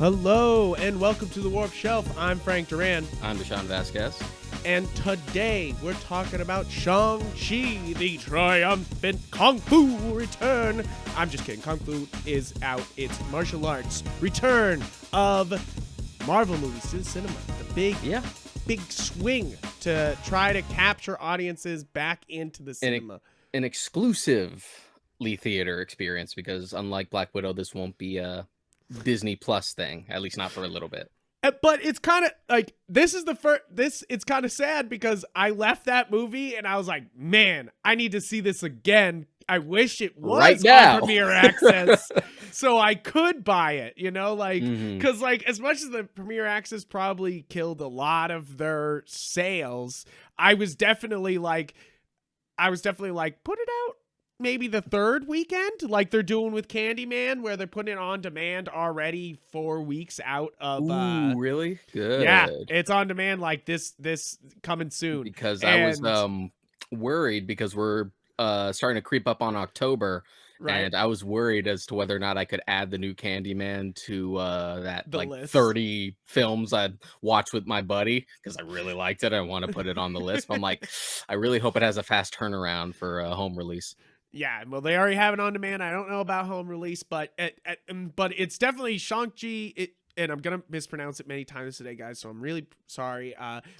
Hello and welcome to the Warp Shelf. I'm Frank Duran. I'm Deshaun Vasquez. And today we're talking about Shang-Chi, the triumphant Kung Fu return. I'm just kidding. Kung Fu is out. It's martial arts return of Marvel movies to the cinema. The big swing to try to capture audiences back into the cinema. An exclusively theater experience, because unlike Black Widow, this won't be a Disney Plus thing, at least not for a little bit. But it's kind of like, this is the first, it's kind of sad because I left that movie and I was like, man, I need to see this again. I wish it was right now on Premiere Access so I could buy it, because as much as the Premiere Access probably killed a lot of their sales, I was definitely like, put it out maybe the third weekend, like they're doing with Candyman, where they're putting it on demand already 4 weeks out of. Ooh, really? Good. Yeah, it's on demand like this coming soon. Because I was worried because we're starting to creep up on October, right. And I was worried as to whether or not I could add the new Candyman to the list. 30 films I'd watch with my buddy, because I really liked it. I want to put it on the list. But I'm like, I really hope it has a fast turnaround for a home release. Yeah, well, they already have it on demand. I don't know about home release, but it's definitely Shang-Chi. And I'm gonna mispronounce it many times today, guys, so I'm really sorry.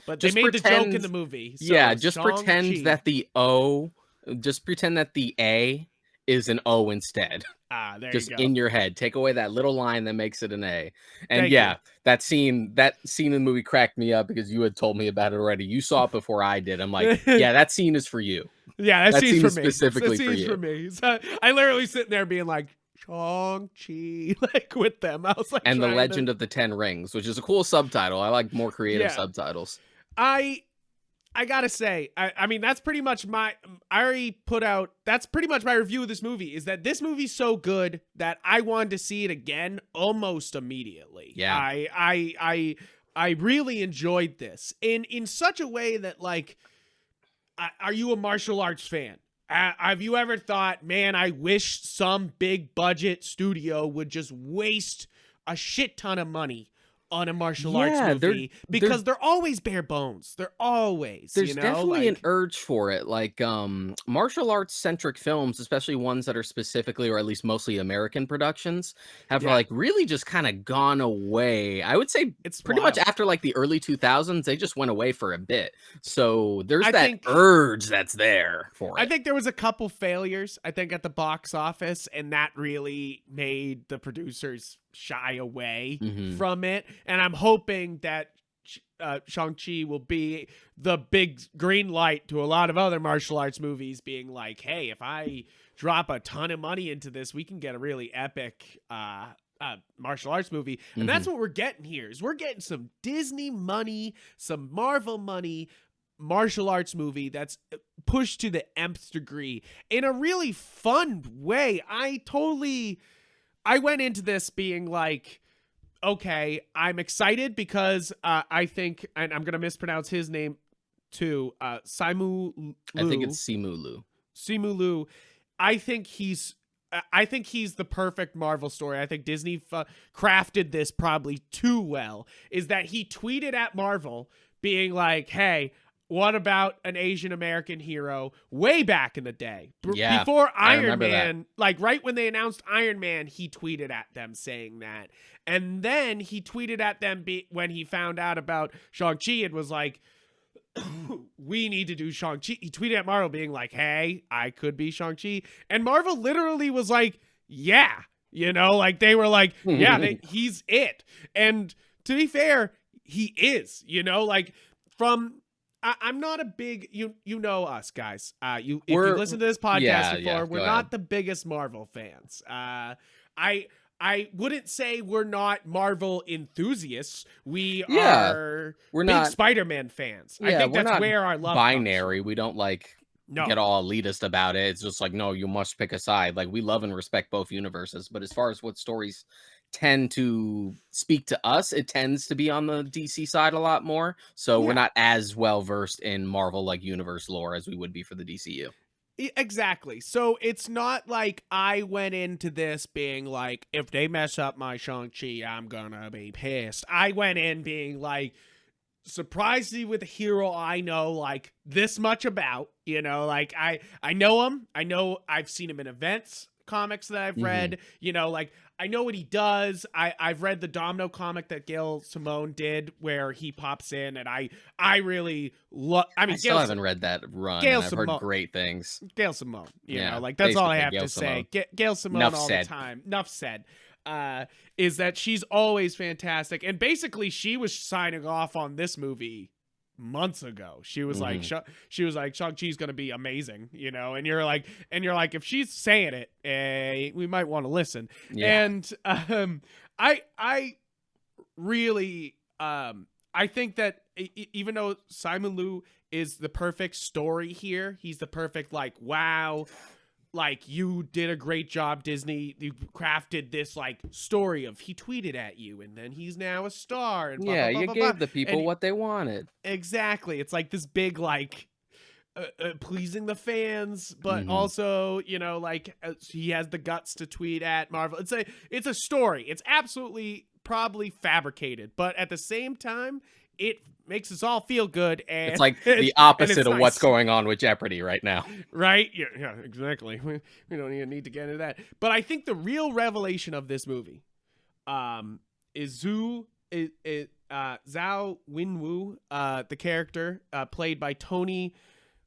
But just they made the joke in the movie. So yeah, just Shang-Chi. pretend that the A is an O instead. There just you go. In your head. Take away that little line that makes it an A. And Thank you. that scene in the movie cracked me up because you had told me about it already. You saw it before I did. I'm like, yeah, that scene is for you. Yeah, that scene is specifically for you. For me. So I literally sitting there being like, Shang-Chi, like with them. I was like, and the Legend of the Ten Rings, which is a cool subtitle. I like more creative subtitles. I gotta say, I mean, that's pretty much that's pretty much my review of this movie, is that this movie's so good that I wanted to see it again almost immediately. Yeah. I really enjoyed this in such a way that, like, are you a martial arts fan? Have you ever thought, man, I wish some big budget studio would just waste a shit ton of money on a martial arts movie, because they're always bare bones. They're always, there's definitely an urge for it. Like martial arts centric films, especially ones that are specifically, or at least mostly, American productions, have like really just kind of gone away. I would say it's pretty much after like the early 2000s, they just went away for a bit. So there's that urge that's there for it. I think there was a couple failures, I think, at the box office, and that really made the producers shy away from it. And I'm hoping that Shang-Chi will be the big green light to a lot of other martial arts movies, being like, hey, if I drop a ton of money into this, we can get a really epic martial arts movie. And that's what we're getting here, is we're getting some Disney money, some Marvel money, martial arts movie that's pushed to the nth degree in a really fun way. I went into this being like, okay, I'm excited because I think, and I'm going to mispronounce his name too, Simu Liu. I think it's Simu Liu. Simu Liu. I think he's the perfect Marvel story. I think Disney crafted this probably too well, is that he tweeted at Marvel being like, hey, what about an Asian American hero way back in the day? Before Iron Man, like right when they announced Iron Man, he tweeted at them saying that. And then he tweeted at them when he found out about Shang-Chi and was like, we need to do Shang-Chi. He tweeted at Marvel being like, hey, I could be Shang-Chi. And Marvel literally was like, yeah. Like they were like, yeah, he's it. And to be fair, he is, like from... I'm not a big, you know us, guys. If you listen to this podcast before, we're not the biggest Marvel fans. I wouldn't say we're not Marvel enthusiasts. We're big not Spider-Man fans. I think that's where our love binary. Comes from. We don't get all elitist about it. It's just like, no, you must pick a side. Like, we love and respect both universes. But as far as what stories tend to speak to us, it tends to be on the DC side a lot more. So we're not as well versed in Marvel like universe lore as we would be for the DCU. Exactly. So it's not like I went into this being like, if they mess up my Shang-Chi, I'm gonna be pissed. I went in being like, surprised me with a hero I know like this much about, like I know him. I know I've seen him in events, comics that I've read, like I know what he does. I've read the Domino comic that Gail Simone did where he pops in, and I really love. I mean, I still haven't read that run, Gail and I've heard Simone. great things. Gail Simone, Yeah, like that's all I basically have Gail to Simone. say. Gail Simone Enough all said. the time. Enough said. Is that she's always fantastic, and basically she was signing off on this movie months ago. She was like, Shang-Chi's gonna be amazing, and you're like, if she's saying it, we might want to listen. Yeah. And I really I think that even though Simon Liu is the perfect story here, he's the perfect like, wow, like you did a great job, Disney. You crafted this like story of he tweeted at you and then he's now a star and blah, Yeah, blah, blah, you blah, gave blah. the people And what they wanted. exactly, it's like this big like pleasing the fans, but also like he has the guts to tweet at Marvel. It's a story. It's absolutely probably fabricated, but at the same time, it makes us all feel good, and It's like the opposite of what's going on with Jeopardy right now. Right? Yeah, exactly. We don't even need to get into that. But I think the real revelation of this movie is Zhao Winwu, the character played by Tony.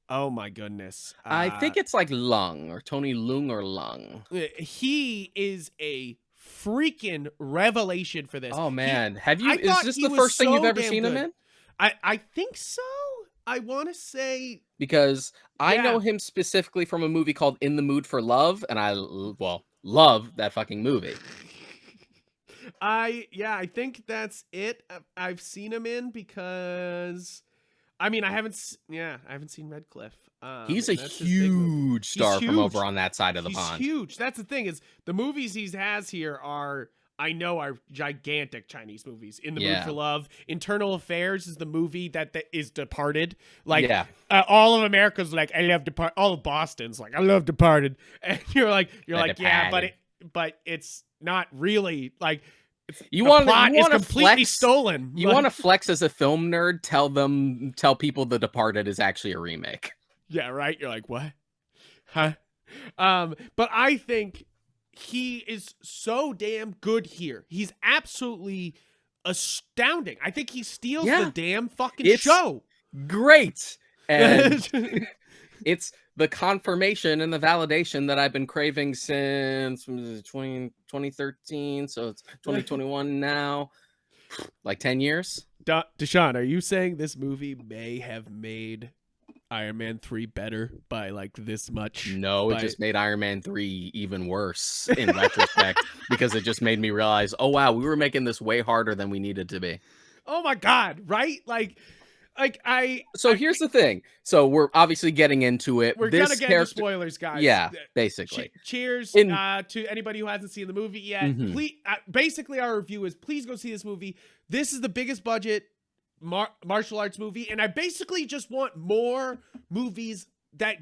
Oh my goodness. I think it's like Lung or Tony Lung or Lung. He is a freaking revelation for this. Oh man, is this the was first thing so you've ever damn seen him good. in? I think so. I want to say Because I know him specifically from a movie called In the Mood for Love, and I love that fucking movie. I think that's it. I've seen him in because I mean I haven't seen Red Cliff. He's a huge star from over on that side of the pond. He's huge. That's the thing is the movies he has here are gigantic Chinese movies. In the Mood for Love, Internal Affairs is the movie that is Departed. Like all of America's like I love Departed. All of Boston's like I love Departed, and you're like yeah, but it's not really like. You want to completely flex, stolen. You want to flex as a film nerd? Tell people The Departed is actually a remake. Yeah, right. You're like what? Huh? But I think he is so damn good here. He's absolutely astounding. I think he steals the damn fucking show. Great. And it's the confirmation and the validation that I've been craving since 2013. So it's 2021 now. Like 10 years. Deshaun, are you saying this movie may have made Iron Man 3 better by like this much? No, it just made Iron Man 3 even worse in retrospect because it just made me realize, oh wow, we were making this way harder than we needed to be. Oh my god, right? Here's the thing. So we're obviously getting into it. We're gonna get into spoilers, guys. Yeah, basically. Cheers to anybody who hasn't seen the movie yet. Please, basically, our review is please go see this movie. This is the biggest budget martial arts movie, and I basically just want more movies that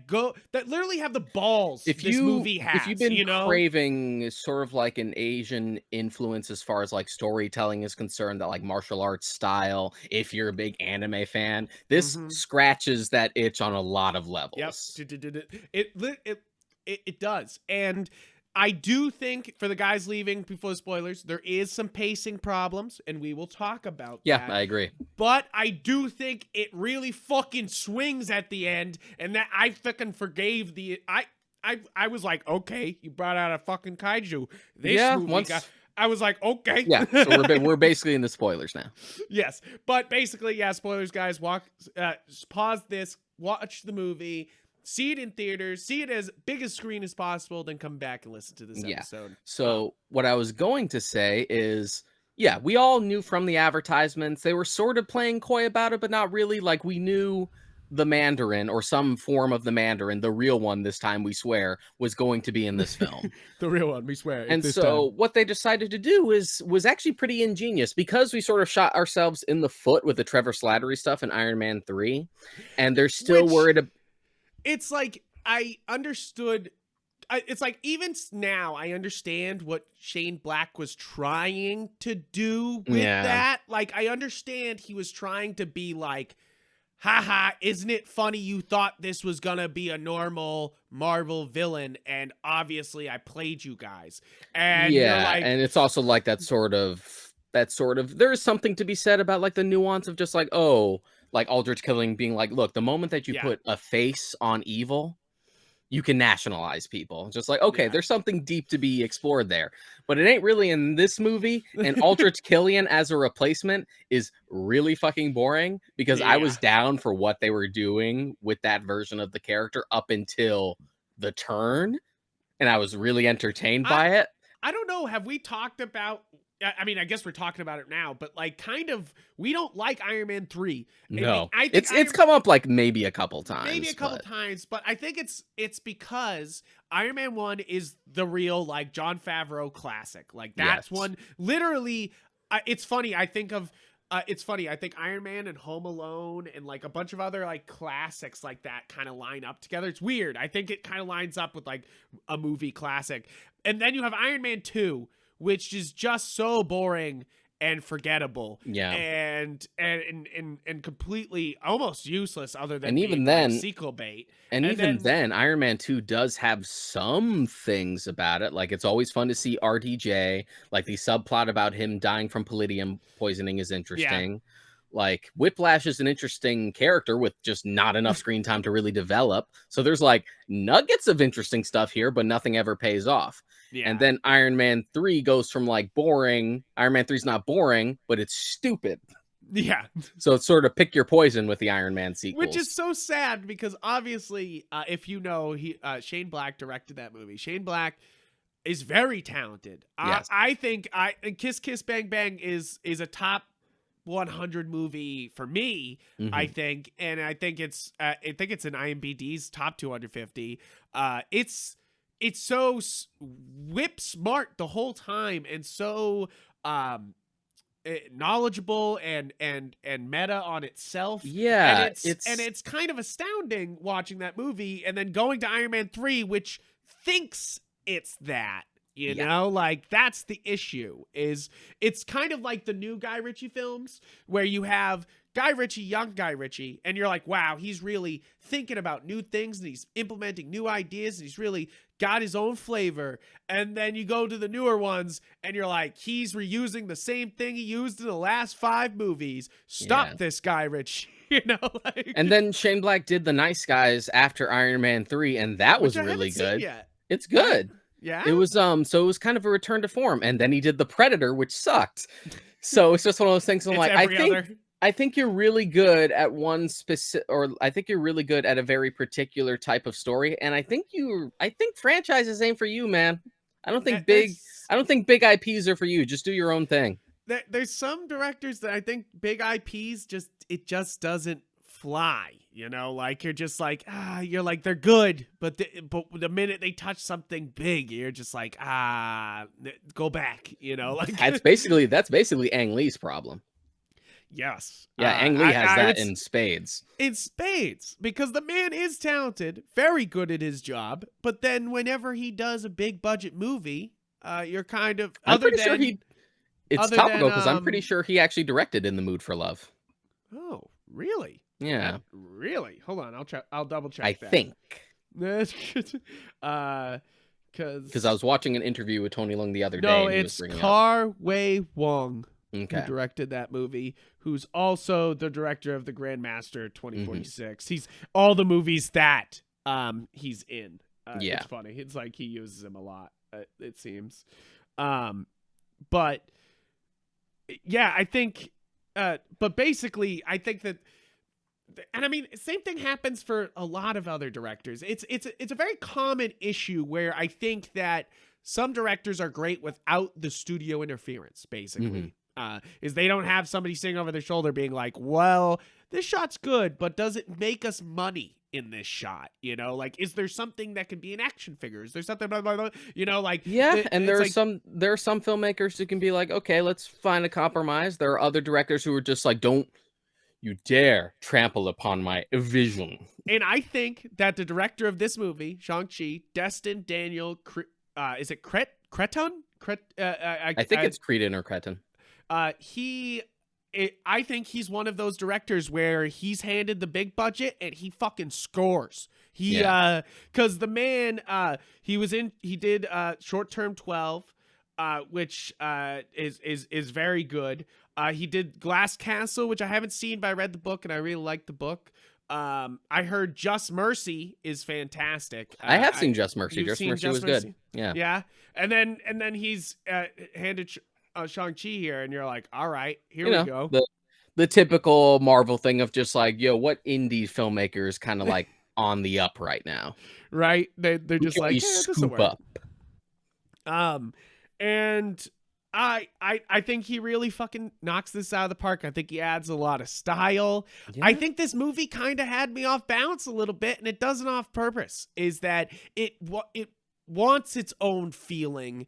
literally have the balls this movie has. If you've been craving sort of like an Asian influence as far as like storytelling is concerned, that like martial arts style, if you're a big anime fan, this scratches that itch on a lot of levels. Yep. It does. And I do think for the guys leaving before the spoilers, there is some pacing problems, and we will talk about that. Yeah, I agree. But I do think it really fucking swings at the end, and that I fucking forgave I was like, okay, you brought out a fucking kaiju. I was like, okay. Yeah, so we're basically in the spoilers now. Yes, but basically, yeah, spoilers, guys. Pause this, watch the movie. See it in theaters, see it as big a screen as possible, then come back and listen to this episode. So what I was going to say is, yeah, we all knew from the advertisements, they were sort of playing coy about it, but not really. Like we knew the Mandarin or some form of the Mandarin, the real one this time, we swear, was going to be in this film. The real one, we swear. And so what they decided to do was actually pretty ingenious, because we sort of shot ourselves in the foot with the Trevor Slattery stuff in Iron Man 3, and they're still worried about... It's like I understood. It's like even now I understand what Shane Black was trying to do with that. Like I understand he was trying to be like, haha, isn't it funny you thought this was gonna be a normal Marvel villain, and obviously I played you guys. And you're like, and it's also like that sort of there is something to be said about like the nuance of just like, oh, like Aldrich Killing being like, look, the moment that you yeah, put a face on evil, you can nationalize people. Just like, okay, yeah. there's something deep to be explored there. But it ain't really in this movie. And Aldrich Killian as a replacement is really fucking boring because I Yeah. was down for what they were doing with that version of the character up until the turn. And I was really entertained I by it. I don't know. Have we talked about? I mean, I guess we're talking about it now, but like, kind of, we don't like Iron Man 3. No, I think it's come up like maybe a couple maybe a times, couple but times, but I think it's because Iron Man 1 is the real like Jon Favreau classic. Like that's yes. one literally. It's funny. I think of. It's funny. I think Iron Man and Home Alone and like a bunch of other like classics like that kind of line up together. It's weird. I think it kind of lines up with like a movie classic. And then you have Iron Man 2, which is just so boring and forgettable. Yeah. And completely almost useless other than And even being then, like sequel bait. And even then then, Iron Man 2 does have some things about it. Like, it's always fun to see RDJ. Like, the subplot about him dying from palladium poisoning is interesting. Like, Whiplash is an interesting character with just not enough screen time to really develop. So there's, like, nuggets of interesting stuff here, but nothing ever pays off. yeah. And then Iron Man 3 goes from, like, boring. Iron Man 3 is not boring, but it's stupid. Yeah. So it's sort of pick your poison with the Iron Man sequels. Which is so sad because obviously, if you know, Shane Black directed that movie. Shane Black is very talented. Yes. I think Kiss Kiss Bang Bang is a top 100 movie for me. I think, and I think it's in IMDb's top 250. It's so whip smart the whole time and so knowledgeable and meta on itself. Yeah, and it's kind of astounding watching that movie and then going to Iron Man 3, which thinks it's that. You know, like that's the issue. Is it's kind of like the new Guy Ritchie films where you have Guy Ritchie, young Guy Ritchie, and you're like, wow, he's really thinking about new things and he's implementing new ideas and he's really got his own flavor. And then you go to the newer ones and you're like, he's reusing the same thing he used in the last 5 movies. Stop this, Guy Ritchie. You know, like, and then Shane Black did The Nice Guys after Iron Man 3, and that was really good. Yet. It's good. Yeah. It was so it was kind of a return to form. And then he did The Predator, which sucked. So it's just one of those things I'm like, I think you're really good at one specific, or I think you're really good at a very particular type of story. And I think franchises ain't for you, man. I don't think big IPs are for you. Just do your own thing. There's some directors that I think big IPs just doesn't fly, you know, like you're just like, you're like, they're good, but the minute they touch something big, you're just like, go back, you know, like that's basically Ang Lee's problem. Yes. Yeah, Ang Lee has that in spades. In spades, because the man is talented, very good at his job, but then whenever he does a big budget movie, you're kind of it's topical because I'm pretty sure he actually directed In the Mood for Love. Oh, really? Yeah. Really? Hold on, I'll double check I that. think. Because I was watching an interview with Tony Leung the other day. No, it's Kar Wei Wong who directed that movie, who's also the director of The Grandmaster 2046. He's all the movies that he's in. It's funny. It's like he uses him a lot, it seems. But yeah, I think but basically I think that, and I mean, same thing happens for a lot of other directors. It's a very common issue where I think that some directors are great without the studio interference, basically. Is they don't have somebody sitting over their shoulder being like, well, this shot's good, but does it make us money in this shot? You know, like, is there something that can be an action figure? Is there something, blah, blah, blah, you know, like, and there are some filmmakers who can be like, okay, let's find a compromise. There are other directors who are just like, don't You dare trample upon my vision. And I think that the director of this movie, Shang-Chi, Destin Daniel, is it Creton? I think it's Cretan or Cretan. I think he's one of those directors where he's handed the big budget and he fucking scores. Because the man, he did Short Term 12, which is very good. He did Glass Castle, which I haven't seen, but I read the book and I really like the book. I heard Just Mercy is fantastic. I have seen Just Mercy. Just Mercy was good. Yeah. And then he's handed Shang-Chi here, and you're like, all right, here we go. The typical Marvel thing of just like, yo, what indie filmmaker is kind of like on the up right now? Right? They're just like, scoop up. And I think he really fucking knocks this out of the park. I think he adds a lot of style. Yeah. I think this movie kind of had me off balance a little bit, and it does it off purpose. Is that it wants its own feeling,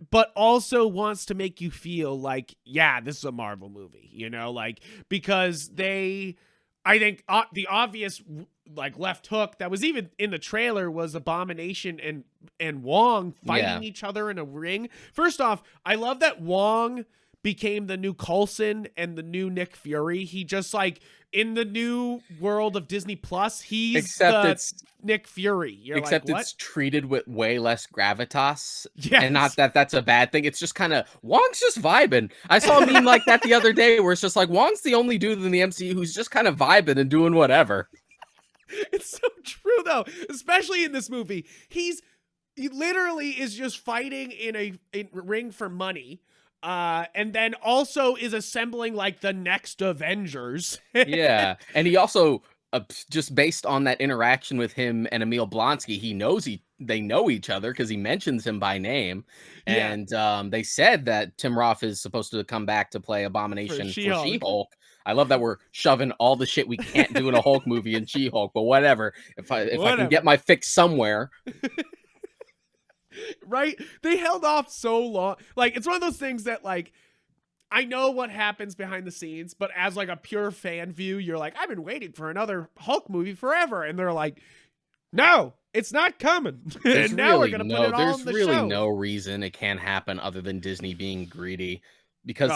but also wants to make you feel like, yeah, this is a Marvel movie, you know, like, because I think the obvious like left hook that was even in the trailer was Abomination and Wong fighting each other in a ring. First off, I love that Wong became the new Coulson and the new Nick Fury. He just like in the new world of Disney Plus, he's Nick Fury. It's treated with way less gravitas. Yes. And not that that's a bad thing. It's just kind of Wong's just vibing. I saw a meme like that the other day where it's just like Wong's the only dude in the MCU who's just kind of vibing and doing whatever. It's so true though, especially in this movie. He literally is just fighting in a ring for money. And then also is assembling like the next Avengers. Yeah. And he also, just based on that interaction with him and Emil Blonsky, he knows they know each other because he mentions him by name. And they said that Tim Roth is supposed to come back to play Abomination for She-Hulk. I love that we're shoving all the shit we can't do in a Hulk movie in She-Hulk, but whatever. If I can get my fix somewhere. Right? They held off so long. Like, it's one of those things that, like, I know what happens behind the scenes, but as, like, a pure fan view, you're like, I've been waiting for another Hulk movie forever. And they're like, no, it's not coming. And now we're going to put it all on the show. There's really no reason it can't happen other than Disney being greedy. Because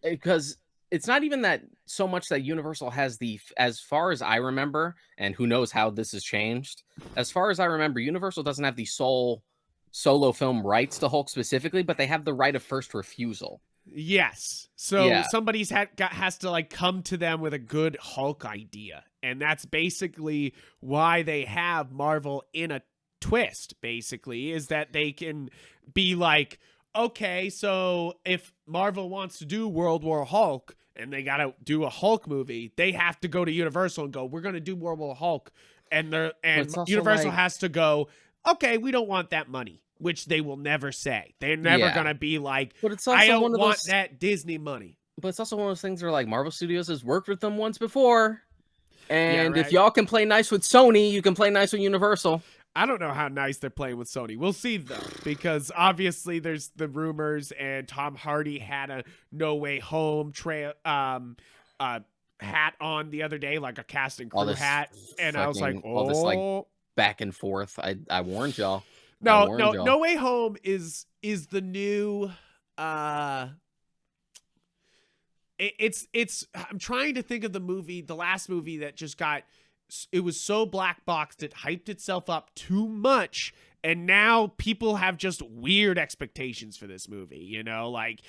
because it's not even that so much that Universal has as far as I remember, and who knows how this has changed, as far as I remember, Universal doesn't have the solo film rights to Hulk specifically, but they have the right of first refusal. Yes. So somebody's has to like come to them with a good Hulk idea. And that's basically why they have Marvel in a twist, basically, is that they can be like, okay, so if Marvel wants to do World War Hulk and they got to do a Hulk movie, they have to go to Universal and go, we're going to do World War Hulk. And Universal has to go, okay, we don't want that money, which they will never say. They're never going to be like, but it's also I don't want that Disney money. But it's also one of those things where like Marvel Studios has worked with them once before. And if y'all can play nice with Sony, you can play nice with Universal. I don't know how nice they're playing with Sony. We'll see, though, because obviously there's the rumors, and Tom Hardy had a No Way Home hat on the other day, like a cast and crew hat, and I was like, oh. All this, like, back and forth. I warned y'all. No Way Home is the new... It's I'm trying to think of the last movie that just got... It was so black boxed, it hyped itself up too much, and now people have just weird expectations for this movie, you know? Like,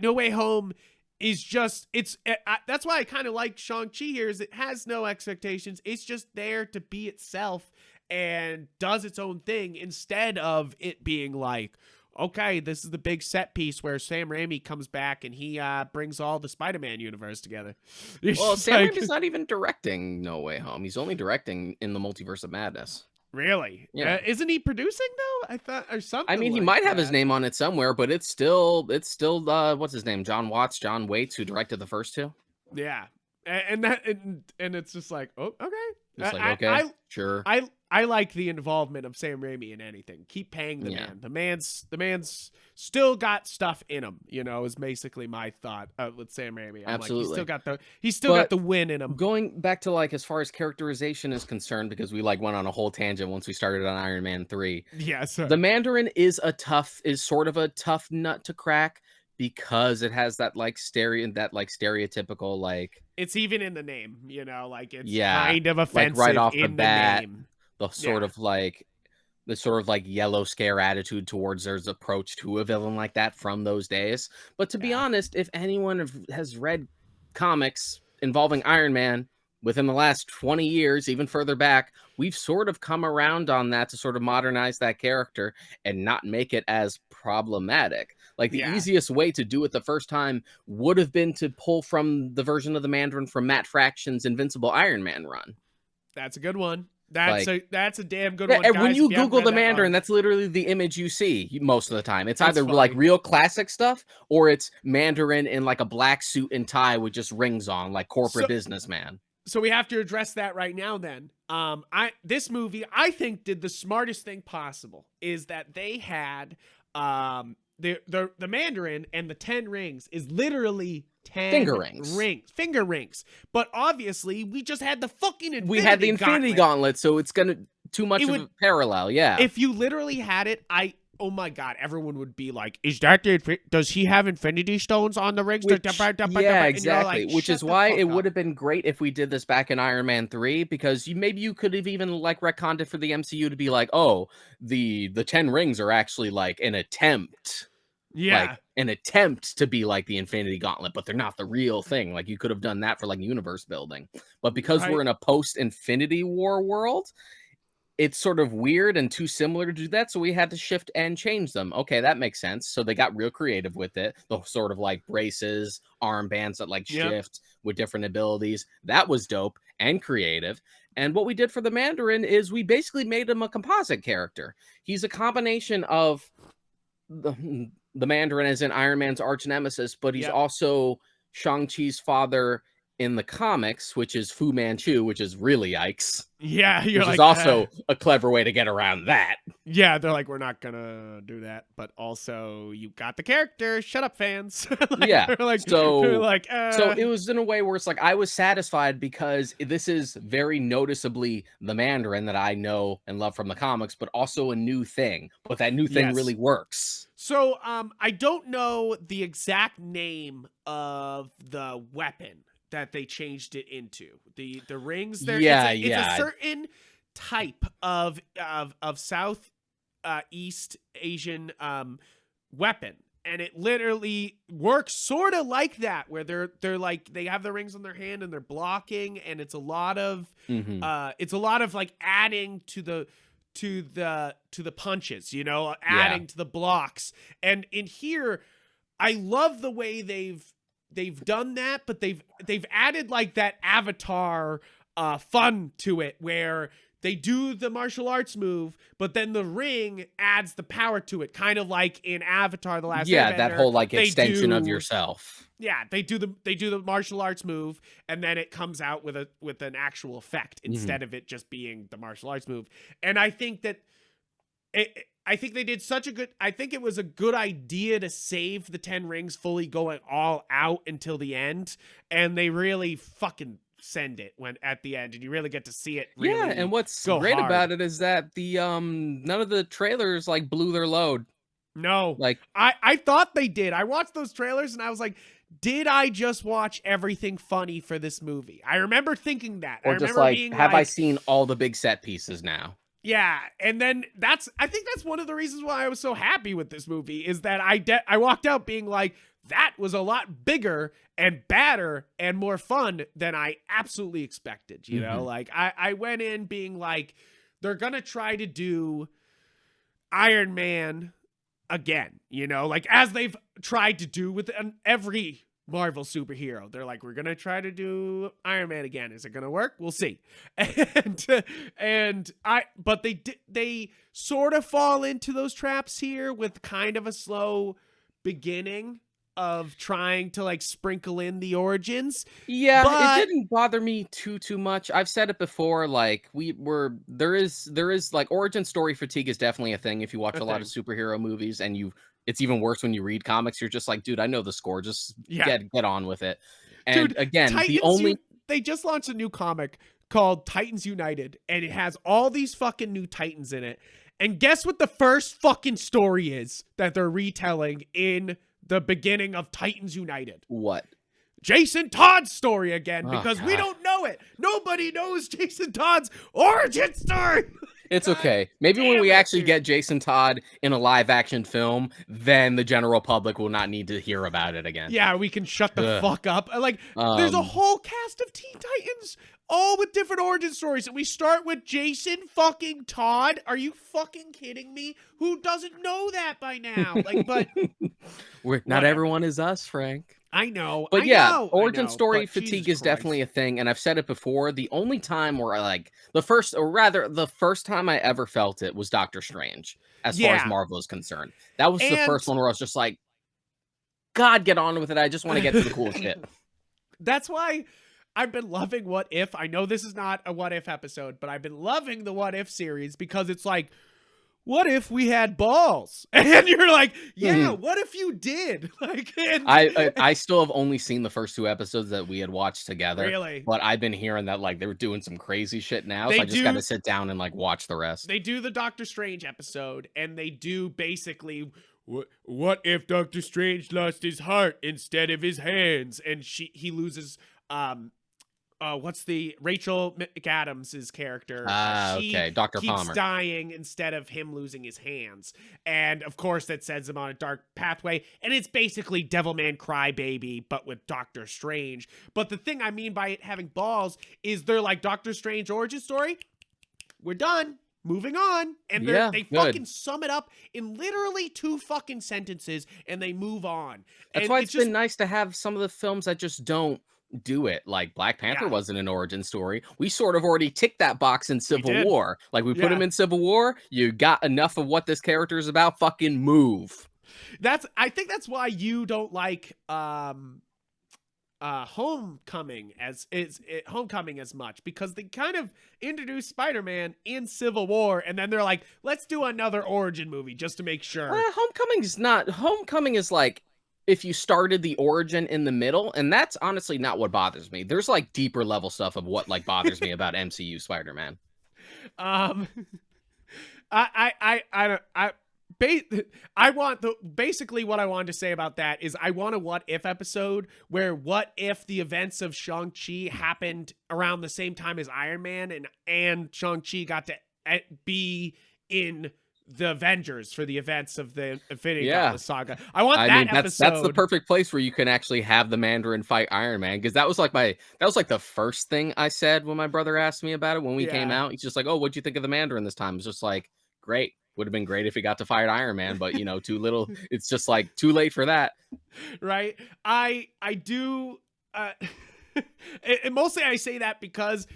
No Way Home is just, that's why I kind of like Shang-Chi here, is it has no expectations. It's just there to be itself and does its own thing instead of it being like, okay, this is the big set piece where Sam Raimi comes back and he brings all the Spider-Man universe together. Well, Sam Raimi's not even directing No Way Home. He's only directing in the Multiverse of Madness. Really? Yeah. Isn't he producing though? I thought, or something. I mean, he might have his name on it somewhere, but it's still what's his name? John Waits, who directed the first two. Yeah, and it's just like, oh, okay. Just like, okay, sure. I I like the involvement of Sam Raimi in anything. Keep paying the Yeah. man. The man's still got stuff in him, is basically my thought with Sam Raimi. I'm like, Absolutely. he's still got But the win in him. going back to, like, as far as characterization is concerned, because we, like, went on a whole tangent once we started on Iron Man 3. Yeah, The sorry. Mandarin is sort of a tough nut to crack because it has that, like, stereotypical, like, It's even in the name, like it's yeah, kind of like, right offensive off the in the bat, name. the Yeah. sort of like yellow scare attitude towards there's approach to a villain like that from those days. But to be Yeah. honest, if anyone has read comics involving Iron Man within the last 20 years, even further back, we've sort of come around on that to sort of modernize that character and not make it as problematic. Like, the Yeah. easiest way to do it the first time would have been to pull from the version of the Mandarin from Matt Fraction's Invincible Iron Man run. That's a good one. Like, That's a damn good yeah, one, and when guys. If you you haven't Google read the that Mandarin, run, that's literally the image you see most of the time. It's it's either like funny. real classic stuff or it's Mandarin in like a black suit and tie with just rings on, like corporate businessman. So we have to address that right now then. This movie, I think, did the smartest thing possible, is that they had the Mandarin and the 10 rings is literally 10 finger rings. But obviously, we just had the fucking Infinity We had the Infinity Gauntlet, so it's gonna too much of a parallel, yeah. If you literally had it, oh my god, everyone would be like, does he have Infinity Stones on the rings? Yeah, exactly. Like, which is why it would have been great if we did this back in Iron Man 3, because maybe you could have even like retconned it for the MCU to be like, oh, the 10 rings are actually like an attempt. Yeah. Like an attempt to be like the Infinity Gauntlet, but they're not the real thing. Like, you could have done that for like universe building. But because we're in a post-Infinity War world, it's sort of weird and too similar to do that, so we had to shift and change them. Okay, that makes sense. So they got real creative with it. The sort of like braces, armbands that like shift with different abilities. That was dope and creative. And what we did for the Mandarin is we basically made him a composite character. He's a combination of the Mandarin as in Iron Man's arch nemesis, but he's also Shang-Chi's father in the comics, which is Fu Manchu, which is really yikes. Yeah, which is also a clever way to get around that. Yeah, they're like, we're not gonna do that, but also you got the character. Shut up, fans. So it was in a way where it's like I was satisfied because this is very noticeably the Mandarin that I know and love from the comics, but also a new thing. But that new thing really works. So I don't know the exact name of the weapon that they changed it into. The rings there. It's a certain type of South East Asian weapon, and it literally works sort of like that, where they're like they have the rings on their hand and they're blocking, and it's a lot of like adding to the punches, adding to the blocks. And in here, I love the way they've done that, but they've added like that Avatar fun to it, where they do the martial arts move, but then the ring adds the power to it, kind of like in Avatar: The Last Airbender. That whole like extension of yourself. Yeah, they do the martial arts move, and then it comes out with an actual effect instead of it just being the martial arts move. And I think that I think they did such a good. I think it was a good idea to save the 10 rings fully going all out until the end, and they really fucking send it when at the end, and you really get to see it. Really and what's great about it is that the none of the trailers like blew their load. No, like I thought they did. I watched those trailers and I was like, did I just watch everything funny for this movie? I remember thinking that. Or just like, have I seen all the big set pieces now? Yeah, and then I think that's one of the reasons why I was so happy with this movie, is that I walked out being like, that was a lot bigger and badder and more fun than I absolutely expected. You know, like I went in being like, they're gonna try to do Iron Man again, like as they've tried to do with every Marvel superhero. They're like, we're gonna try to do Iron Man again. Is it gonna work? We'll see. But they sort of fall into those traps here with kind of a slow beginning, of trying to like sprinkle in the origins. Yeah, it But didn't bother me too much. I've said it before, like there is like origin story fatigue is definitely a thing if you watch a a lot of thing. superhero movies and it's even worse when you read comics. You're just like, dude, I know the score. Just Yeah. get on with it. And Dude, again, the Titans only you they just launched a new comic called Titans United, and it has all these fucking new Titans in it. And guess what the first fucking story is that they're retelling in the beginning of Titans United? what? Jason Todd's story again, Oh because we god. don't know it. Nobody knows Jason Todd's origin story. It's God okay. Maybe when damn we it, actually dude. get Jason Todd in a live action film, then the general public will not need to hear about it again. Yeah, we can shut the Ugh. fuck up. Like, there's a whole cast of Teen Titans, all with different origin stories. And we start with Jason fucking Todd. Are you fucking kidding me? Who doesn't know that by now? Like, but Not whatever. everyone is us, Frank. I know. But I yeah, know. origin story But Jesus fatigue is definitely a Christ. thing, and I've said it before. The only time where I like the first time I ever felt it was Doctor Strange, as far as Yeah. Marvel is concerned. That was the And first one where I was just like, God, get on with it. I just want to get to the cool shit. that's why I've been loving What If. I know this is not a What If episode, but I've been loving the What If series because it's like, what if we had balls? And you're like, yeah, what if you did? Like, and I still have only seen the first 2 episodes that we had watched together. really, But I've been hearing that like they were doing some crazy shit now, they so I just got do to sit down and like watch the rest. they do the Doctor Strange episode, and they do basically what if Doctor Strange lost his heart instead of his hands, and he loses what's the Rachel McAdams' character? She Okay, Dr. keeps Palmer. dying instead of him losing his hands, and of course that sends him on a dark pathway. And it's basically Devilman Crybaby, but with Doctor Strange. But the thing I mean by it having balls is they're like Doctor Strange origin story. We're done. Moving on. And Yeah, they good. fucking sum it up in literally 2 fucking sentences, and they move on. That's And why it's it's just been nice to have some of the films that just don't do it. Like Black Panther yeah, wasn't an origin story. We sort of already ticked that box in we Civil did. War. Like we put Yeah. him in Civil War, you got enough of what this character is about, fucking move. I think that's why you don't like Homecoming as much, because they kind of introduced Spider-Man in Civil War, and then they're like, let's do another origin movie just to make sure. Homecoming is like if you started the origin in the middle, and that's honestly not what bothers me. There's like deeper level stuff of what like bothers me about MCU Spider-Man. um I don't I want basically what I wanted to say about that is I want a what if episode where what if the events of Shang-Chi happened around the same time as Iron Man, and Shang-Chi got to be in the Avengers for the events of the Infinity Gauntlet saga. I want that That's episode. the perfect place where you can actually have the Mandarin fight Iron Man, because that was like the first thing I said when my brother asked me about it when we came Yeah. out. He's just like, "Oh, what'd you think of the Mandarin this time?" It's just like, "Great. Would have been great if he got to fight Iron Man, but you know, too little. It's just like too late for that." Right? I do and mostly I say that because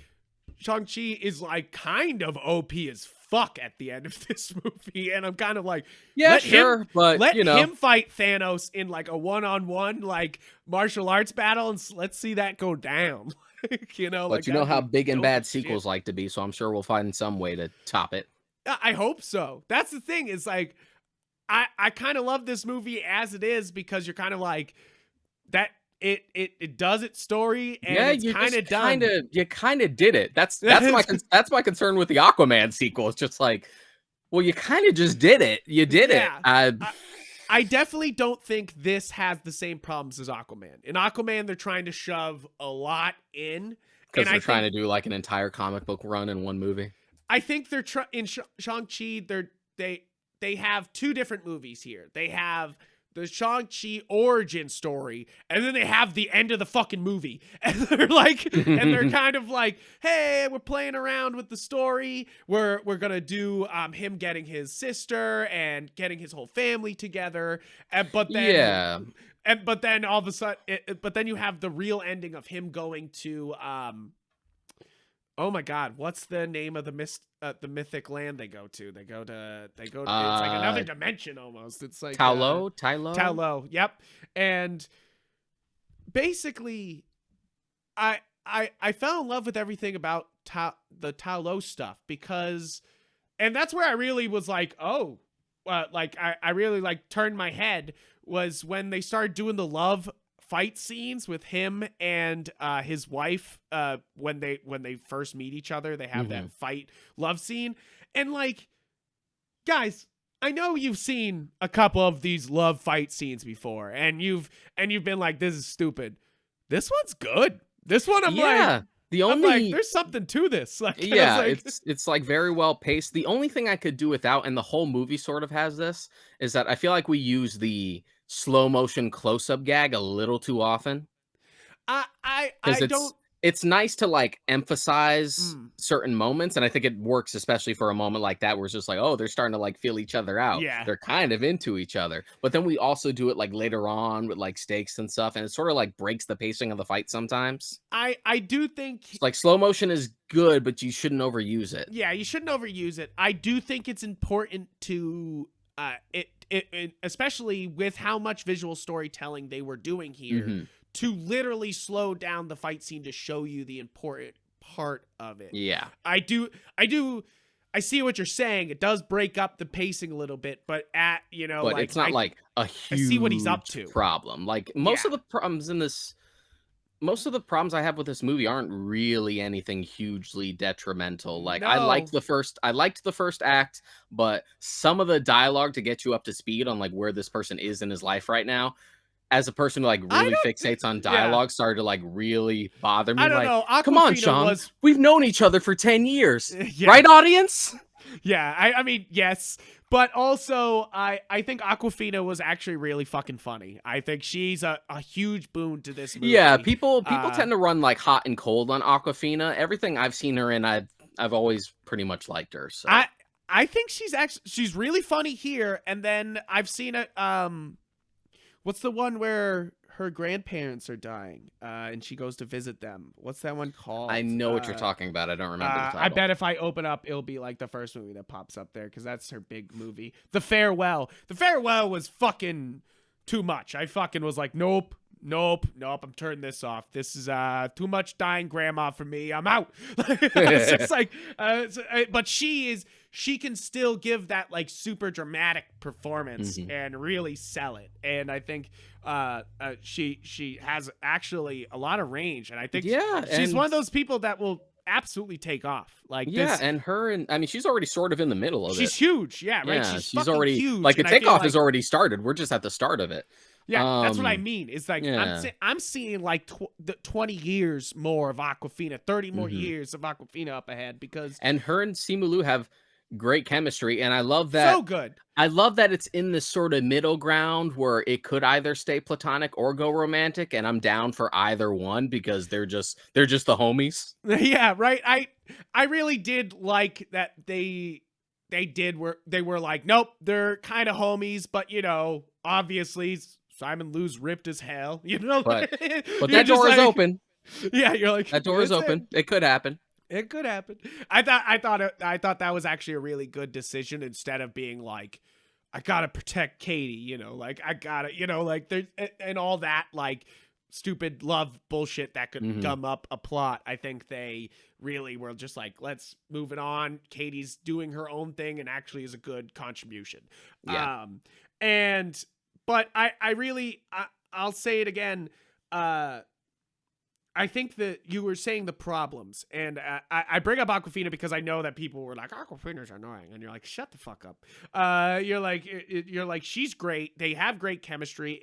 Shang-Chi is like kind of OP as fuck at the end of this movie, and I'm kind of like, Yeah, let sure, but let you know, him fight Thanos in like a one-on-one like martial arts battle, and let's see that go down. You know, but like you know that'd how be big and dope bad as shit. sequels like to be, so I'm sure we'll find some way to top it. I hope so. That's the thing, is like I kind of love this movie as it is, because you're kind of like that it does its story, and Yeah, it's you kind of just done. you kind of did it. That's my concern with the Aquaman sequel. It's just like, well, you kind of just did it. You did it. Yeah. I definitely don't think this has the same problems as Aquaman. In Aquaman, they're trying to shove a lot in, Because and they're trying to do like an entire comic book run in one movie. I think they're in Shang-Chi. They have 2 different movies here. They have the Shang-Chi origin story, and then they have the end of the fucking movie. And they're like, and they're kind of like, hey, we're playing around with the story. We're gonna do him getting his sister and getting his whole family together. But then but then all of a sudden, but then you have the real ending of him going to Oh my God, what's the name of the mythic land they go to? It's like another Uh, dimension almost. It's like Tylo. Talo. Yep. And basically, I fell in love with everything about the Talo stuff because, and that's where I really was like, oh, like I really like turned my head was when they started doing the love fight scenes with him and his wife when they first meet each other. They have that fight love scene, and like, guys, I know you've seen a couple of these love fight scenes before, and you've been like, this is stupid. This one's good. This one, Yeah. I'm like, there's something to this. Like, Yeah, like, it's like very well paced. The only thing I could do without, and the whole movie sort of has this, is that I feel like we use the slow motion close up gag a little too often. Because I don't. it's nice to like emphasize Mm, certain moments, and I think it works especially for a moment like that where it's just like, oh, they're starting to like feel each other out. yeah, They're kind of into each other. But then we also do it like later on with like stakes and stuff, and it sort of like breaks the pacing of the fight sometimes. I do think. It's like slow motion is good, but you shouldn't overuse it. Yeah, you shouldn't overuse it. I do think it's important to it especially with how much visual storytelling they were doing here, to literally slow down the fight scene to show you the important part of it. Yeah. I see what you're saying. It does break up the pacing a little bit, but But like, it's not like a I huge see what he's up to. problem. Like most of the problems in this, most of the problems I have with this movie aren't really anything hugely detrimental. Like I liked No. the first act, but some of the dialogue to get you up to speed on like where this person is in his life right now, as a person who like I really don't fixates on yeah. dialogue, started to like really bother me. I don't Like, know. come on, Aquafina Sean, was we've known each other for 10 years, yeah. right, audience? Yeah, I mean, yes. But also, I think Aquafina was actually really fucking funny. I think she's a huge boon to this movie. Yeah, people tend to run like hot and cold on Aquafina. Everything I've seen her in, I've always pretty much liked her. So I think she's really funny here. And then I've seen it. What's the one where her grandparents are dying, and she goes to visit them? What's that one called? I know what you're talking about. I don't remember the title. I bet if I open up, it'll be like the first movie that pops up there, because that's her big movie. The Farewell. The Farewell was fucking too much. I fucking was like, nope. I'm turning this off. This is too much dying grandma for me. I'm out. It's just like, but she can still give that like super dramatic performance and really sell it. And I think she has actually a lot of range, and I think she's one of those people that will absolutely take off. Like, and I mean, she's already sort of in the middle of it. She's huge. Yeah, right. Yeah, she's already huge. like the takeoff has already started. We're just at the start of it. Yeah, that's what I mean. It's like, I'm seeing like 20 years more of Aquafina, 30 more years of Aquafina up ahead, because and her and Simu Liu have great chemistry, and I love that. So good. I love that it's in this sort of middle ground where it could either stay platonic or go romantic, and I'm down for either one because they're just the homies. Yeah, right. I really did like that they were like, nope, they're kind of homies, but obviously Simon Liu's ripped as hell, But that door is open. Yeah, you're like, that door is open. It could happen. It could happen. I thought that was actually a really good decision, instead of being like, I gotta protect Katie, like I gotta, like there's and all that like stupid love bullshit that could gum up a plot. I think they really were just like, let's move it on. Katie's doing her own thing and actually is a good contribution. Yeah. But I really, I'll say it again. I think that you were saying the problems, and I bring up Aquafina because I know that people were like, Aquafina's annoying, and you're like, shut the fuck up. You're like, she's great. They have great chemistry.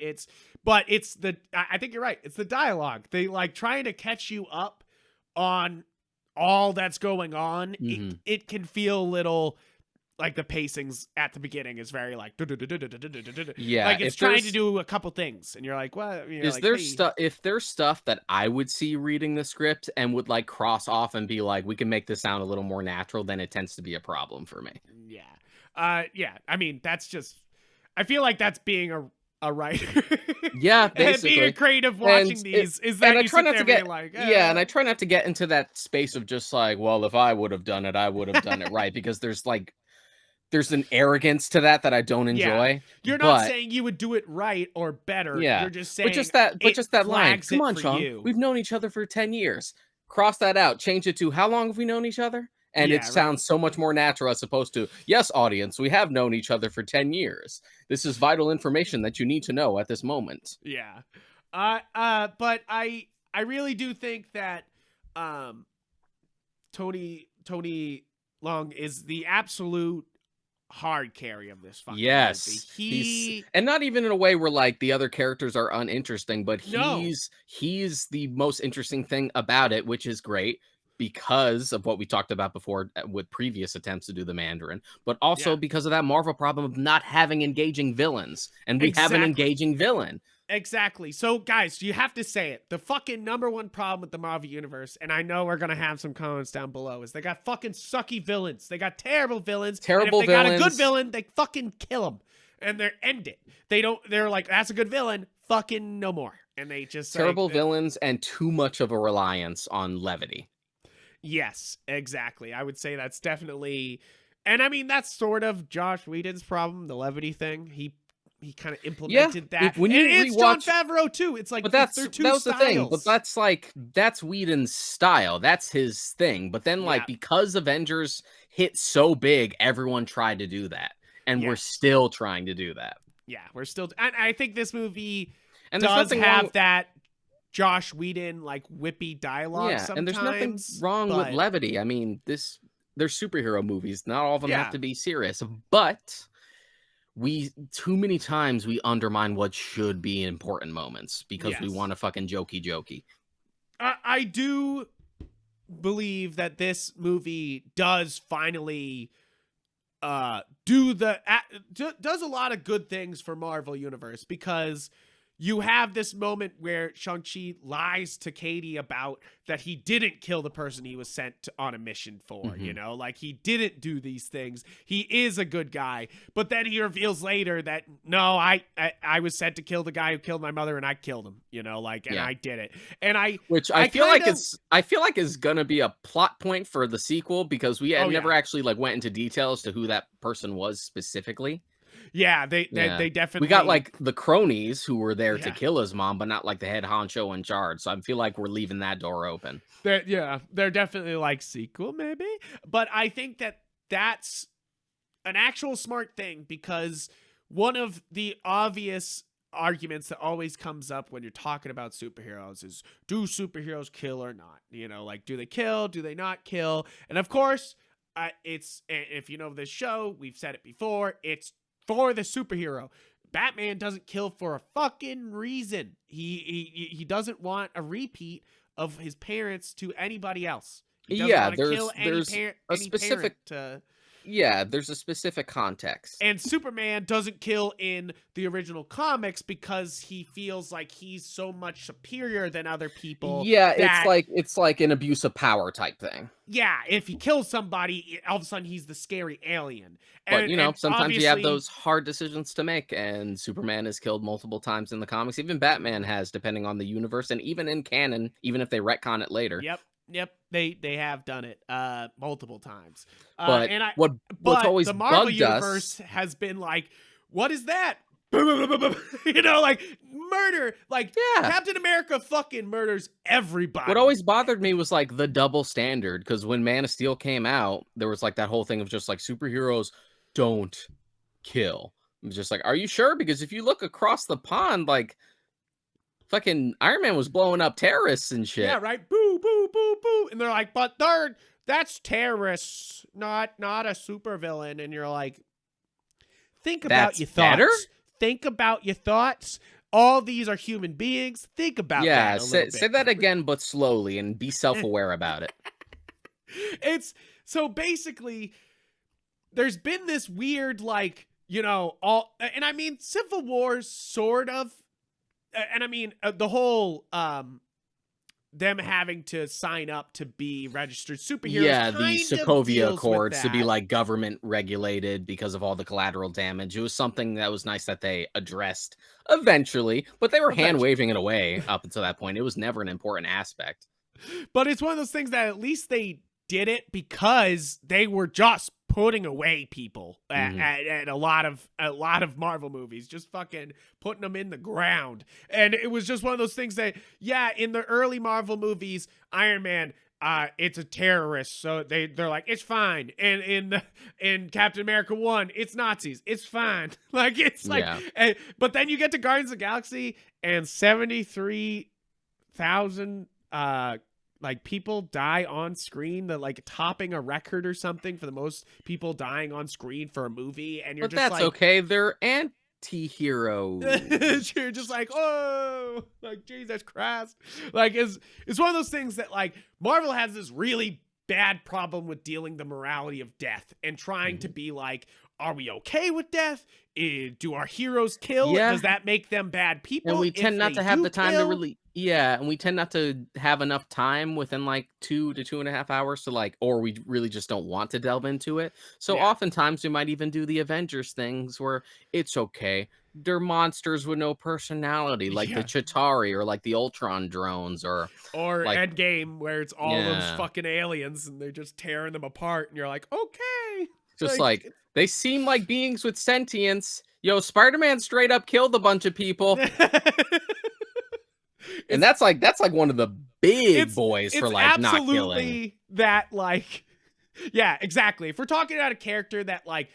I think you're right. It's the dialogue. They like trying to catch you up on all that's going on. It can feel a little like the pacings at the beginning is very like, yeah, like it's trying to do a couple things, and you're like, well, is there stuff? If there's stuff that I would see reading the script and would like cross off and be like, we can make this sound a little more natural, then it tends to be a problem for me. Yeah. I mean, that's just, I feel like that's being a a writer. Yeah, And being a basically. creative And watching these is that I you try sit not there to being get like, yeah, and I try not to get into that space of just like, well, if I would have done it, I would have done it right, because there's an arrogance to that I don't yeah. enjoy. You're not But saying you would do it right or better. yeah, You're just but saying just that it line. flags Come it on, for Chong. you. We've known each other for 10 years. Cross that out. Change it to how long have we known each other? And it Yeah, right. sounds so much more natural as opposed to, yes, audience, we have known each other for 10 years. This is vital information that you need to know at this moment. Yeah. But I really do think that um Tony Long is the absolute hard carry of this fucking movie. Yes. He's He and not even in a way where like the other characters are uninteresting, but no. he's the most interesting thing about it, which is great because of what we talked about before with previous attempts to do the Mandarin, but also Yeah. because of that Marvel problem of not having engaging villains. And we have an Exactly. engaging villain. Exactly. So, guys, you have to say it. The fucking number one problem with the Marvel Universe, and I know we're going to have some comments down below, is they got fucking sucky villains. They got terrible villains. Terrible and if they got a good villains. villain, they fucking kill them. And they end it. They're like, that's a good villain. Fucking no more. And they just Terrible like, villains and too much of a reliance on levity. yes, exactly. I would say that's definitely, and I mean, that's sort of Josh Whedon's problem, the levity thing. He kind of implemented that. When And you it's Jon rewatch, Favreau too. It's like but they're two that was styles. the thing. But that's Whedon's style. That's his thing. But then Yeah. because Avengers hit so big, everyone tried to do that, and we're Yes. still trying to do that. Yeah, we're still, and I think this movie And there's does nothing have wrong. that Josh Whedon like whippy dialogue. Yeah, Sometimes, and there's nothing wrong with levity. I mean, they're superhero movies. Not all of them have Yeah. to be serious, but we too many times we undermine what should be important moments because we Yes. want to fucking jokey. I do believe that this movie does finally does a lot of good things for Marvel Universe, because you have this moment where Shang-Chi lies to Katie about that he didn't kill the person he was sent on a mission for, you know, like he didn't do these things. He is a good guy. But then he reveals later that, no, I was sent to kill the guy who killed my mother and I killed him, you know, like, and I did it. And which I feel like is going to be a plot point for the sequel, because we had never actually like went into details to who that person was specifically. Yeah, they definitely. We got like the cronies who were there to kill his mom, but not like the head honcho in charge. So I feel like we're leaving that door open. They're definitely like sequel maybe, but I think that that's an actual smart thing, because one of the obvious arguments that always comes up when you're talking about superheroes is, do superheroes kill or not? You know, like, do they kill? Do they not kill? And of course, it's, if you know this show, we've said it before, it's for the superhero. Batman doesn't kill for a fucking reason. He doesn't want a repeat of his parents to anybody else. He doesn't want to kill any parent to... Yeah, there's a specific context. And Superman doesn't kill in the original comics because he feels like he's so much superior than other people. Yeah, it's like an abuse of power type thing. Yeah, if he kills somebody, all of a sudden he's the scary alien. But, you know, sometimes you have those hard decisions to make, and Superman is killed multiple times in the comics. Even Batman has, depending on the universe, and even in canon, even if they retcon it later. Yep, they have done it multiple times. But what's always the Marvel bugged universe has been like, what is that? You know, like murder. Like, Captain America fucking murders everybody. What always bothered me was like the double standard, because when Man of Steel came out, there was like that whole thing of just like superheroes don't kill. I'm just like, are you sure? Because if you look across the pond, like, fucking Iron Man was blowing up terrorists and shit. Yeah, right. Boo, boo, boo, boo. And they're like, but that's terrorists, not a supervillain. And you're like, think about your thoughts. Better? Think about your thoughts. All these are human beings. Think about that a little bit. Say that again, but slowly, and be self-aware about it. It's so basically, there's been this weird, like, you know, and I mean, Civil War sort of, and I mean, the whole them having to sign up to be registered superheroes Yeah, the kind of Sokovia deals with Accords to be that. like government regulated because of all the collateral damage. It was something that was nice that they addressed eventually, but they were hand Eventually. waving it away up until that point. It was never an important aspect. But it's one of those things that at least they did it because they were just putting away people at a lot of Marvel movies, just fucking putting them in the ground. And it was just one of those things that, yeah, in the early Marvel movies, Iron Man, it's a terrorist, so they're like, it's fine. And in Captain America 1, it's Nazis, it's fine. Like, it's like, Yeah. but then you get to Guardians of the Galaxy and 73,000 like people die on screen, that like topping a record or something for the most people dying on screen for a movie, and you're But just that's like, okay. They're anti-heroes. you're just like, oh, like Jesus Christ. Like it's one of those things that like Marvel has this really bad problem with dealing the morality of death and trying to be like, are we okay with death? Do our heroes kill? Yeah. Does that make them bad people? And we if tend not they to have do the time to kill? really, yeah, and we tend not to have enough time within like 2 to 2.5 hours to like, or we really just don't want to delve into it. So Yeah. oftentimes we might even do the Avengers things where it's okay. They're monsters with no personality, like the Yeah. Chitauri or like the Ultron drones or Or like, Endgame, where it's all those yeah, fucking aliens and they're just tearing them apart, and you're like, okay, just like, like they seem like beings with sentience. Yo, Spider-Man straight up killed a bunch of people. And it's that's like one of the big it's boys for it's like not killing. absolutely that, like, yeah, exactly. If we're talking about a character that like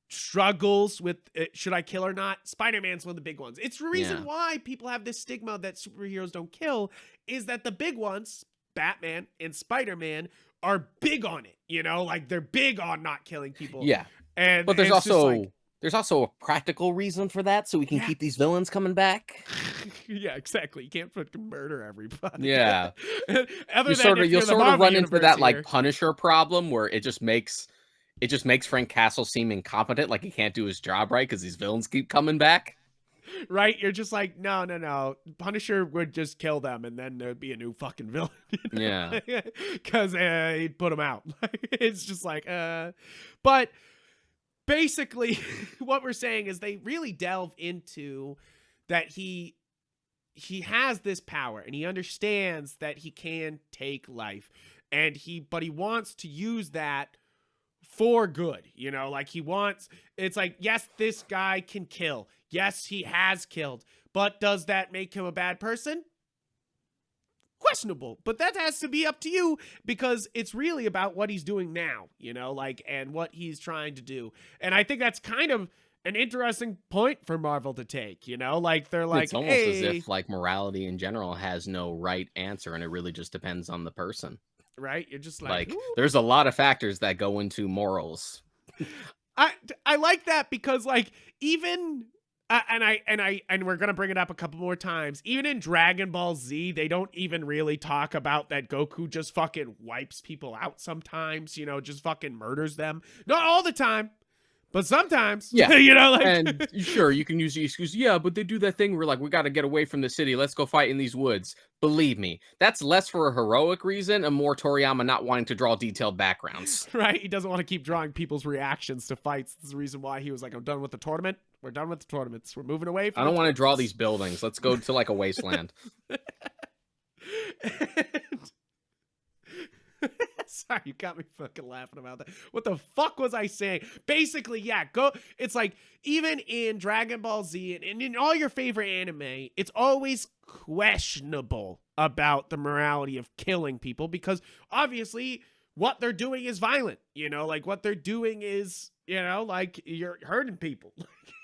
struggles with should I kill or not, Spider-Man's one of the big ones. It's the reason Yeah. why people have this stigma that superheroes don't kill, is that the big ones, Batman and Spider-Man, are big on it, like they're big on not killing people. Yeah. And But there's it's just like, also a practical reason for that, so we can yeah. keep these villains coming back. Yeah, exactly. You can't fucking murder everybody. Yeah. Other You than sort of if you'll you're the sort of Marvel run into universe that like here, Punisher problem where it just makes Frank Castle seem incompetent, like he can't do his job right because these villains keep coming back. right? You're just like, no, no, no. Punisher would just kill them, and then there'd be a new fucking villain. Yeah. Because he'd put them out. It's just like, but basically, what we're saying is they really delve into that he has this power and he understands that he can take life, and but he wants to use that for good, like he wants, it's like, yes, this guy can kill, yes, he has killed, but does that make him a bad person? Questionable. But that has to be up to you, because it's really about what he's doing now, like, and what he's trying to do. And I think that's kind of an interesting point for Marvel to take, like they're like, It's almost as hey, if like morality in general has no right answer and it really just depends on the person. right, you're just like, Like ooh. there's a lot of factors that go into morals. I like that, because like, even and we're gonna bring it up a couple more times. Even in Dragon Ball Z, they don't even really talk about that Goku just fucking wipes people out sometimes. Just fucking murders them. Not all the time, but sometimes. Yeah. Like, And sure, you can use the excuse, yeah, but they do that thing where like we got to get away from the city. Let's go fight in these woods. Believe me, that's less for a heroic reason and more Toriyama not wanting to draw detailed backgrounds. right? He doesn't want to keep drawing people's reactions to fights. That's the reason why he was like, I'm done with the tournament. We're done with the tournaments. We're moving away from I don't the want to draw tournaments." these buildings. Let's go to like a wasteland. Sorry, you got me fucking laughing about that. What the fuck was I saying? Basically, yeah, go. It's like, even in Dragon Ball Z and in all your favorite anime, it's always questionable about the morality of killing people, because obviously what they're doing is violent. Like what they're doing is, like you're hurting people.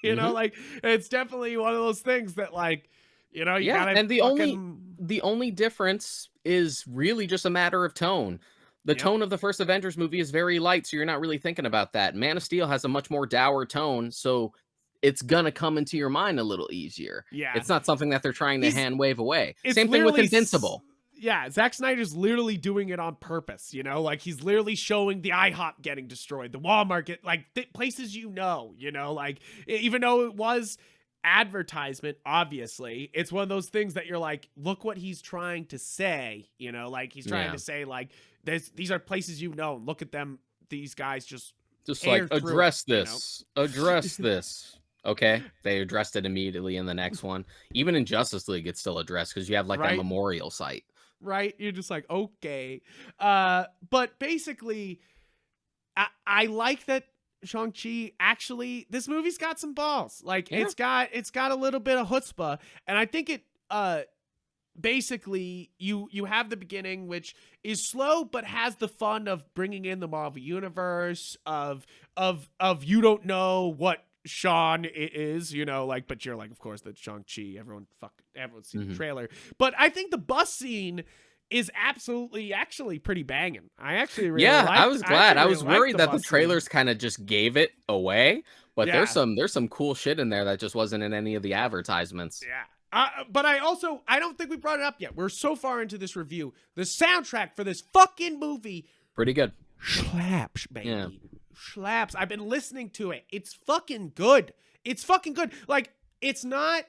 Like it's definitely one of those things that like, you Yeah, gotta and fucking. the only difference is really just a matter of tone. The Yep. tone of the first Avengers movie is very light, so you're not really thinking about that. Man of Steel has a much more dour tone, so it's gonna come into your mind a little easier. Yeah. It's not something that they're trying to He's hand wave away. it's Same thing with literally Invincible. yeah, Zack Snyder's literally doing it on purpose, like he's literally showing the IHOP getting destroyed, the Walmart like places, like even though it was advertisement, obviously. It's one of those things that you're like, look what he's trying to say, you know, like he's trying to say like these are places, you know, look at them, these guys just like tear through it, address this, address this. Okay, they addressed it immediately in the next one. Even in Justice League, it's still addressed because you have like that right? memorial site. Right? You're just like, okay. But basically, I like that Shang-Chi actually, this movie's got some balls. Like Yeah. it's got a little bit of chutzpah, and I think it basically you have the beginning, which is slow but has the fun of bringing in the Marvel universe of you don't know what Sean is, you know, like, but you're like, of course, that's Shang-Chi. Everyone's seen the trailer. But I think the bus scene is actually pretty banging. I actually really I was glad. I was worried that the bus trailers scene. kind of just gave it away, but Yeah. there's some cool shit in there that just wasn't in any of the advertisements. Yeah. But I don't think we brought it up yet. We're so far into this review. The soundtrack for this fucking movie Pretty good. slaps, baby. Yeah. Slaps. I've been listening to it. It's fucking good. It's fucking good. Like, it's not...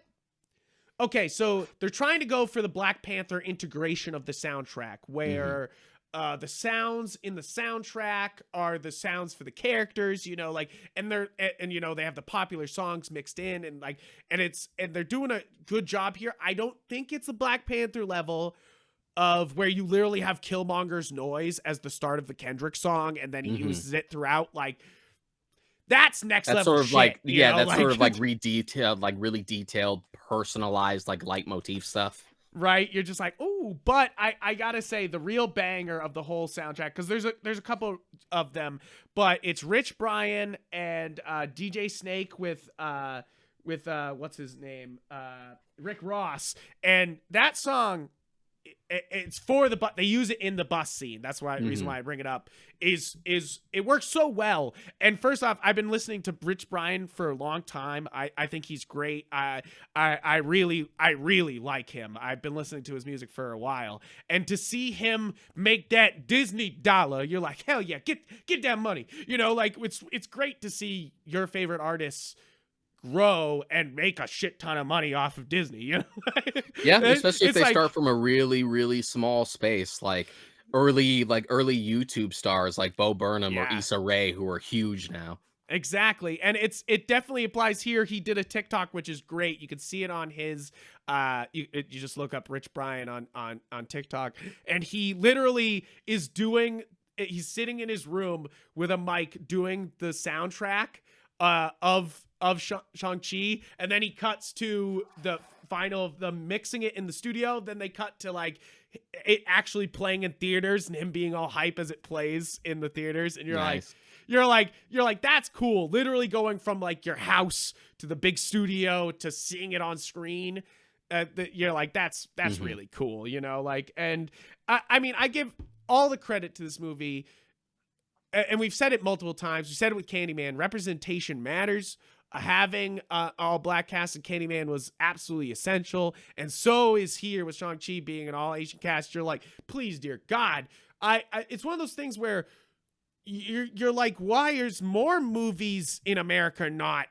Okay, so they're trying to go for the Black Panther integration of the soundtrack, where the sounds in the soundtrack are the sounds for the characters, you know, like, and you know, they have the popular songs mixed in, and like, and they're doing a good job here. I don't think it's a Black Panther level of where you literally have Killmonger's noise as the start of the Kendrick song, and then he uses it throughout, like. That's next level sort of shit, like, you know? that's sort of like redetailed, like really detailed, personalized, like leitmotif stuff. Right? You're just like, oh, but I gotta say the real banger of the whole soundtrack, because there's a couple of them, but it's Rich Brian and DJ Snake with what's his name, Rick Ross, and that song. It's for the bus. They use it in the bus scene. That's why reason why I bring it up is it works so well. And first off, I've been listening to Rich Brian for a long time. I think he's great. I really like him. I've been listening to his music for a while, and to see him make that Disney dollar, you're like, hell yeah, get that money. You know, like it's great to see your favorite artists grow and make a shit ton of money off of Disney, you know? Yeah, especially if they start from a really, really small space, like early YouTube stars like Bo Burnham or Issa Rae, who are huge now. Exactly. And it definitely applies here. He did a TikTok, which is great. You can see it on his you just look up Rich Brian on TikTok, and he literally is he's sitting in his room with a mic doing the soundtrack of Shang-Chi, and then he cuts to the final of them mixing it in the studio. Then they cut to like it actually playing in theaters and him being all hype as it plays in the theaters, and you're like that's cool. Literally going from like your house to the big studio to seeing it on screen. You're like that's really cool, you know, like. And I mean, I give all the credit to this movie. And we've said it multiple times. We said it with Candyman. Representation matters. Having all black cast and Candyman was absolutely essential. And so is here with Shang-Chi being an all Asian cast. You're like, please, dear God. It's one of those things where you're like, why is more movies in America not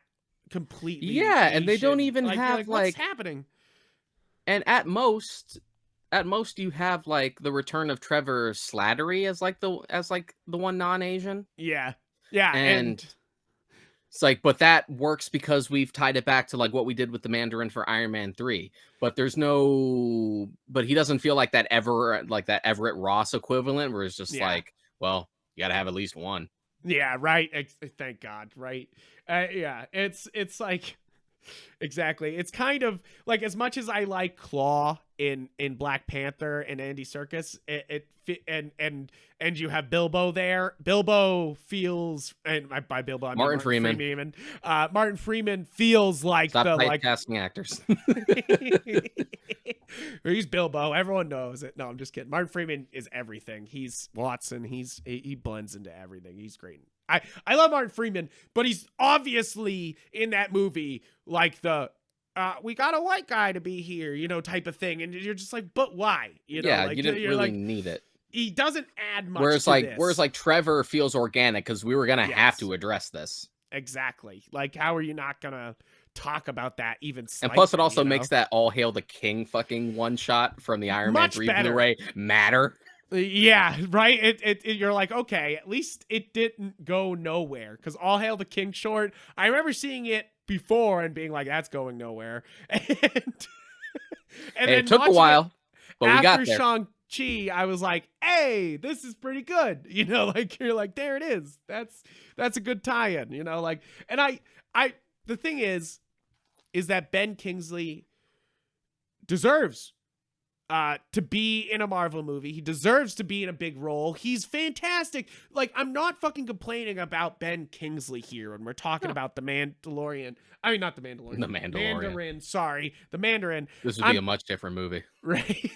completely Asian? And they don't even have what's happening? And at most you have like the return of Trevor Slattery as the one non-Asian. Yeah. And it's like, but that works because we've tied it back to like what we did with the Mandarin for Iron Man 3. But but he doesn't feel like that Everett Ross equivalent where it's just like, well, you got to have at least one. Yeah, right. Thank God, right? It's like exactly. It's kind of like, as much as I like Claw in Black Panther and Andy Serkis, and you have Bilbo there. Bilbo feels, and by Bilbo I mean Martin Freeman. Martin Freeman feels like casting actors. He's Bilbo. Everyone knows it. No, I'm just kidding. Martin Freeman is everything. He's Watson. He blends into everything. He's great. I love Martin Freeman, but he's obviously in that movie like the we got a white guy to be here, you know, type of thing, and you're just like, but why? You know, like, you didn't really need it. He doesn't add much. Whereas Trevor feels organic because we were gonna have to address this. exactly. Like, how are you not gonna talk about that even And slightly? plus, it also makes that All Hail the King fucking one shot from the Iron Man Much 3 better. Blu-ray matter. Yeah, right. You're like, okay, at least it didn't go nowhere. Because All Hail the King short, I remember seeing it before and being like, that's going nowhere, and Hey, it then took a watching it while, but we got after there. Shang-Chi, I was like, hey, this is pretty good. You know, like you're like, there it is. That's a good tie-in, you know, like, and I the thing is that Ben Kingsley deserves to be in a Marvel movie. He deserves to be in a big role. He's fantastic. Like, I'm not fucking complaining about Ben Kingsley here when we're talking about the Mandalorian. I mean, not the Mandalorian. The Mandalorian. Mandarin, sorry. The Mandarin. This would be a much different movie. Right.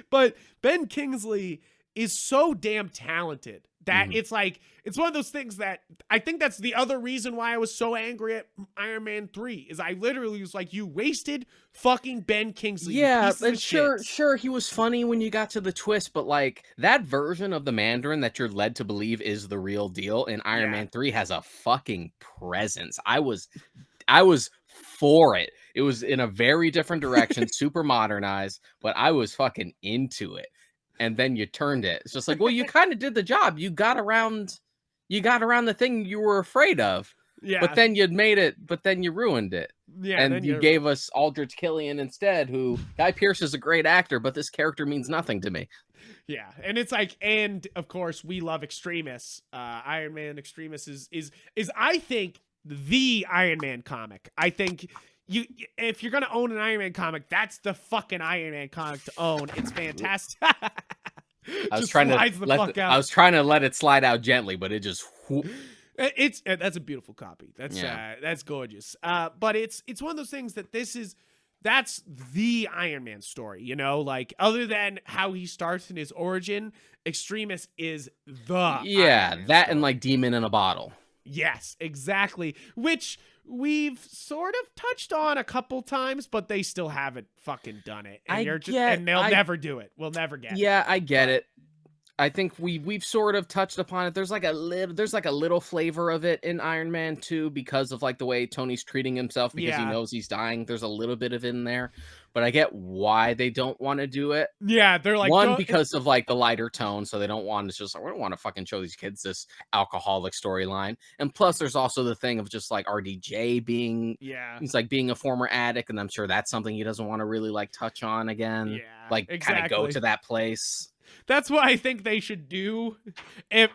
But Ben Kingsley is so damn talented that it's like, it's one of those things that I think that's the other reason why I was so angry at Iron Man 3 is I literally was like, you wasted fucking Ben Kingsley. Yeah, and sure, he was funny when you got to the twist, but like that version of the Mandarin that you're led to believe is the real deal in Iron Man 3 has a fucking presence. I was for it. It was in a very different direction, super modernized, but I was fucking into it. And then you turned it. It's just like, well, you kind of did the job. You got around the thing you were afraid of. Yeah. But then you'd made it, but then you ruined it. Yeah. And you gave us Aldrich Killian instead, who Guy Pearce is a great actor, but this character means nothing to me. Yeah. And it's like, and of course we love Extremis. Iron Man Extremis is I think the Iron Man comic. I think if you're gonna own an Iron Man comic, that's the fucking Iron Man comic to own. It's fantastic. I was trying to let it slide out gently, but it just that's a beautiful copy. That's gorgeous. But it's one of those things that that's the Iron Man story, you know, like other than how he starts in his origin, Extremis is the Iron Man that story. and like Demon in a Bottle. Yes, exactly. Which we've sort of touched on a couple times, but they still haven't fucking done it. And they'll never do it. We'll never get it. Yeah, I get it. I think we've sort of touched upon it. There's like a little flavor of it in Iron Man 2 because of like the way Tony's treating himself because he knows he's dying. There's a little bit of it in there, but I get why they don't want to do it. Yeah, they're like because of like the lighter tone, so they don't want to just like, we don't want to fucking show these kids this alcoholic storyline. And plus, there's also the thing of just like RDJ being he's like being a former addict, and I'm sure that's something he doesn't want to really like touch on again. Yeah, like exactly. kind of go to that place. That's what I think they should do. If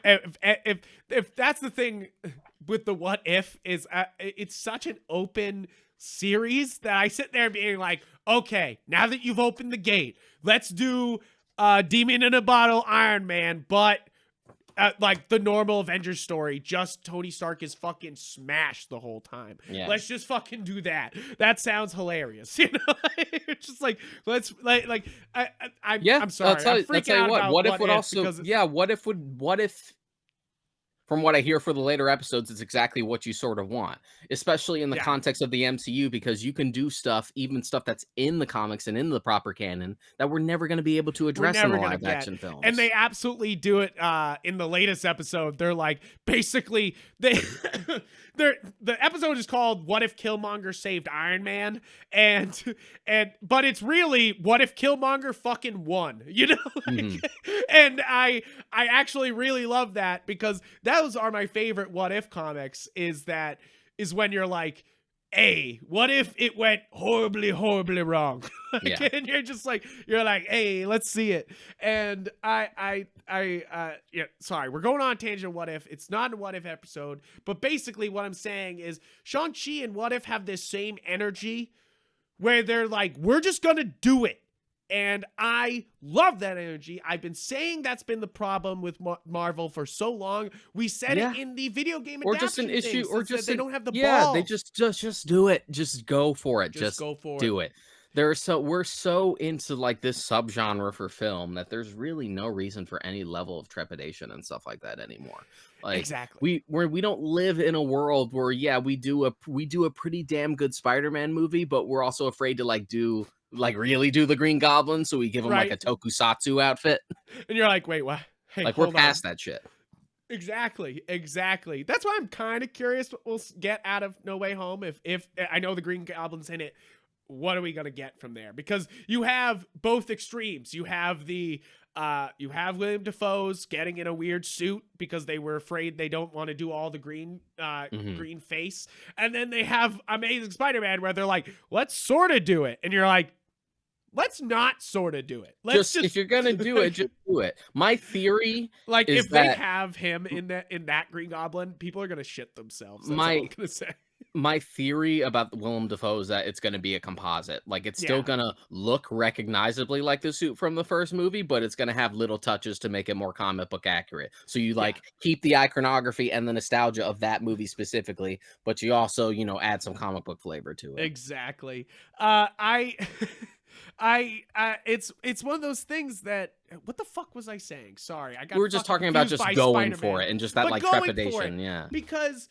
that's the thing with the what if is it's such an open series that I sit there being like, okay, now that you've opened the gate, let's do Demon in a Bottle Iron Man, but like the normal Avengers story, just Tony Stark is fucking smashed the whole time. Yeah. Let's just fucking do that. That sounds hilarious, you know? It's just like let's I'm sorry. I'm freaking out about what if would also what if from what I hear for the later episodes, it's exactly what you sort of want, especially in the context of the MCU, because you can do stuff, even stuff that's in the comics and in the proper canon, that we're never going to be able to address in the live action films. And they absolutely do it in the latest episode. They're like, basically, the episode is called "What If Killmonger Saved Iron Man," but it's really "What If Killmonger fucking won," you know? And I actually really love that because those are my favorite what if comics is when you're like, hey, what if it went horribly, horribly wrong? And you're like, hey, let's see it. And sorry, we're going on a tangent. What if it's not a what if episode, but basically what I'm saying is Shang-Chi and what if have this same energy where they're like, we're just going to do it. And I love that energy. I've been saying that's been the problem with Marvel for so long. We said it in the video game or just an issue, or just they don't have the ball. Yeah, they just do it. Just go for it. Just go for do it. We're so into like this subgenre for film that there's really no reason for any level of trepidation and stuff like that anymore. Like exactly. We don't live in a world where we do a pretty damn good Spider-Man movie, but we're also afraid to really do the Green Goblin, so we give him like a tokusatsu outfit. And you're like, wait, what? Hey, like we're past that shit. Exactly, exactly. That's why I'm kind of curious what we'll get out of No Way Home. If I know the Green Goblin's in it, what are we gonna get from there? Because you have both extremes. You have William Defoe's getting in a weird suit because they were afraid they don't want to do all the Mhm. green face, and then they have Amazing Spider-Man where they're like, let's sort of do it, and you're like, let's not sort of do it. Let's Just if just you're gonna do it, just do it. My theory like is if they that have him in that Green Goblin, people are gonna shit themselves. That's all my I'm gonna say. my theory about Willem Dafoe is that it's gonna be a composite. Like, it's still Yeah, gonna look recognizably like the suit from the first movie, but it's gonna have little touches to make it more comic book accurate. So you, yeah, like, keep the iconography and the nostalgia of that movie specifically, but you also, add some comic book flavor to it. exactly. I, it's one of those things that. What the fuck was I saying? Sorry, I We got were just fucking talking about confused just by going for Spider-Man. it and just that, But like, going for it trepidation, yeah. because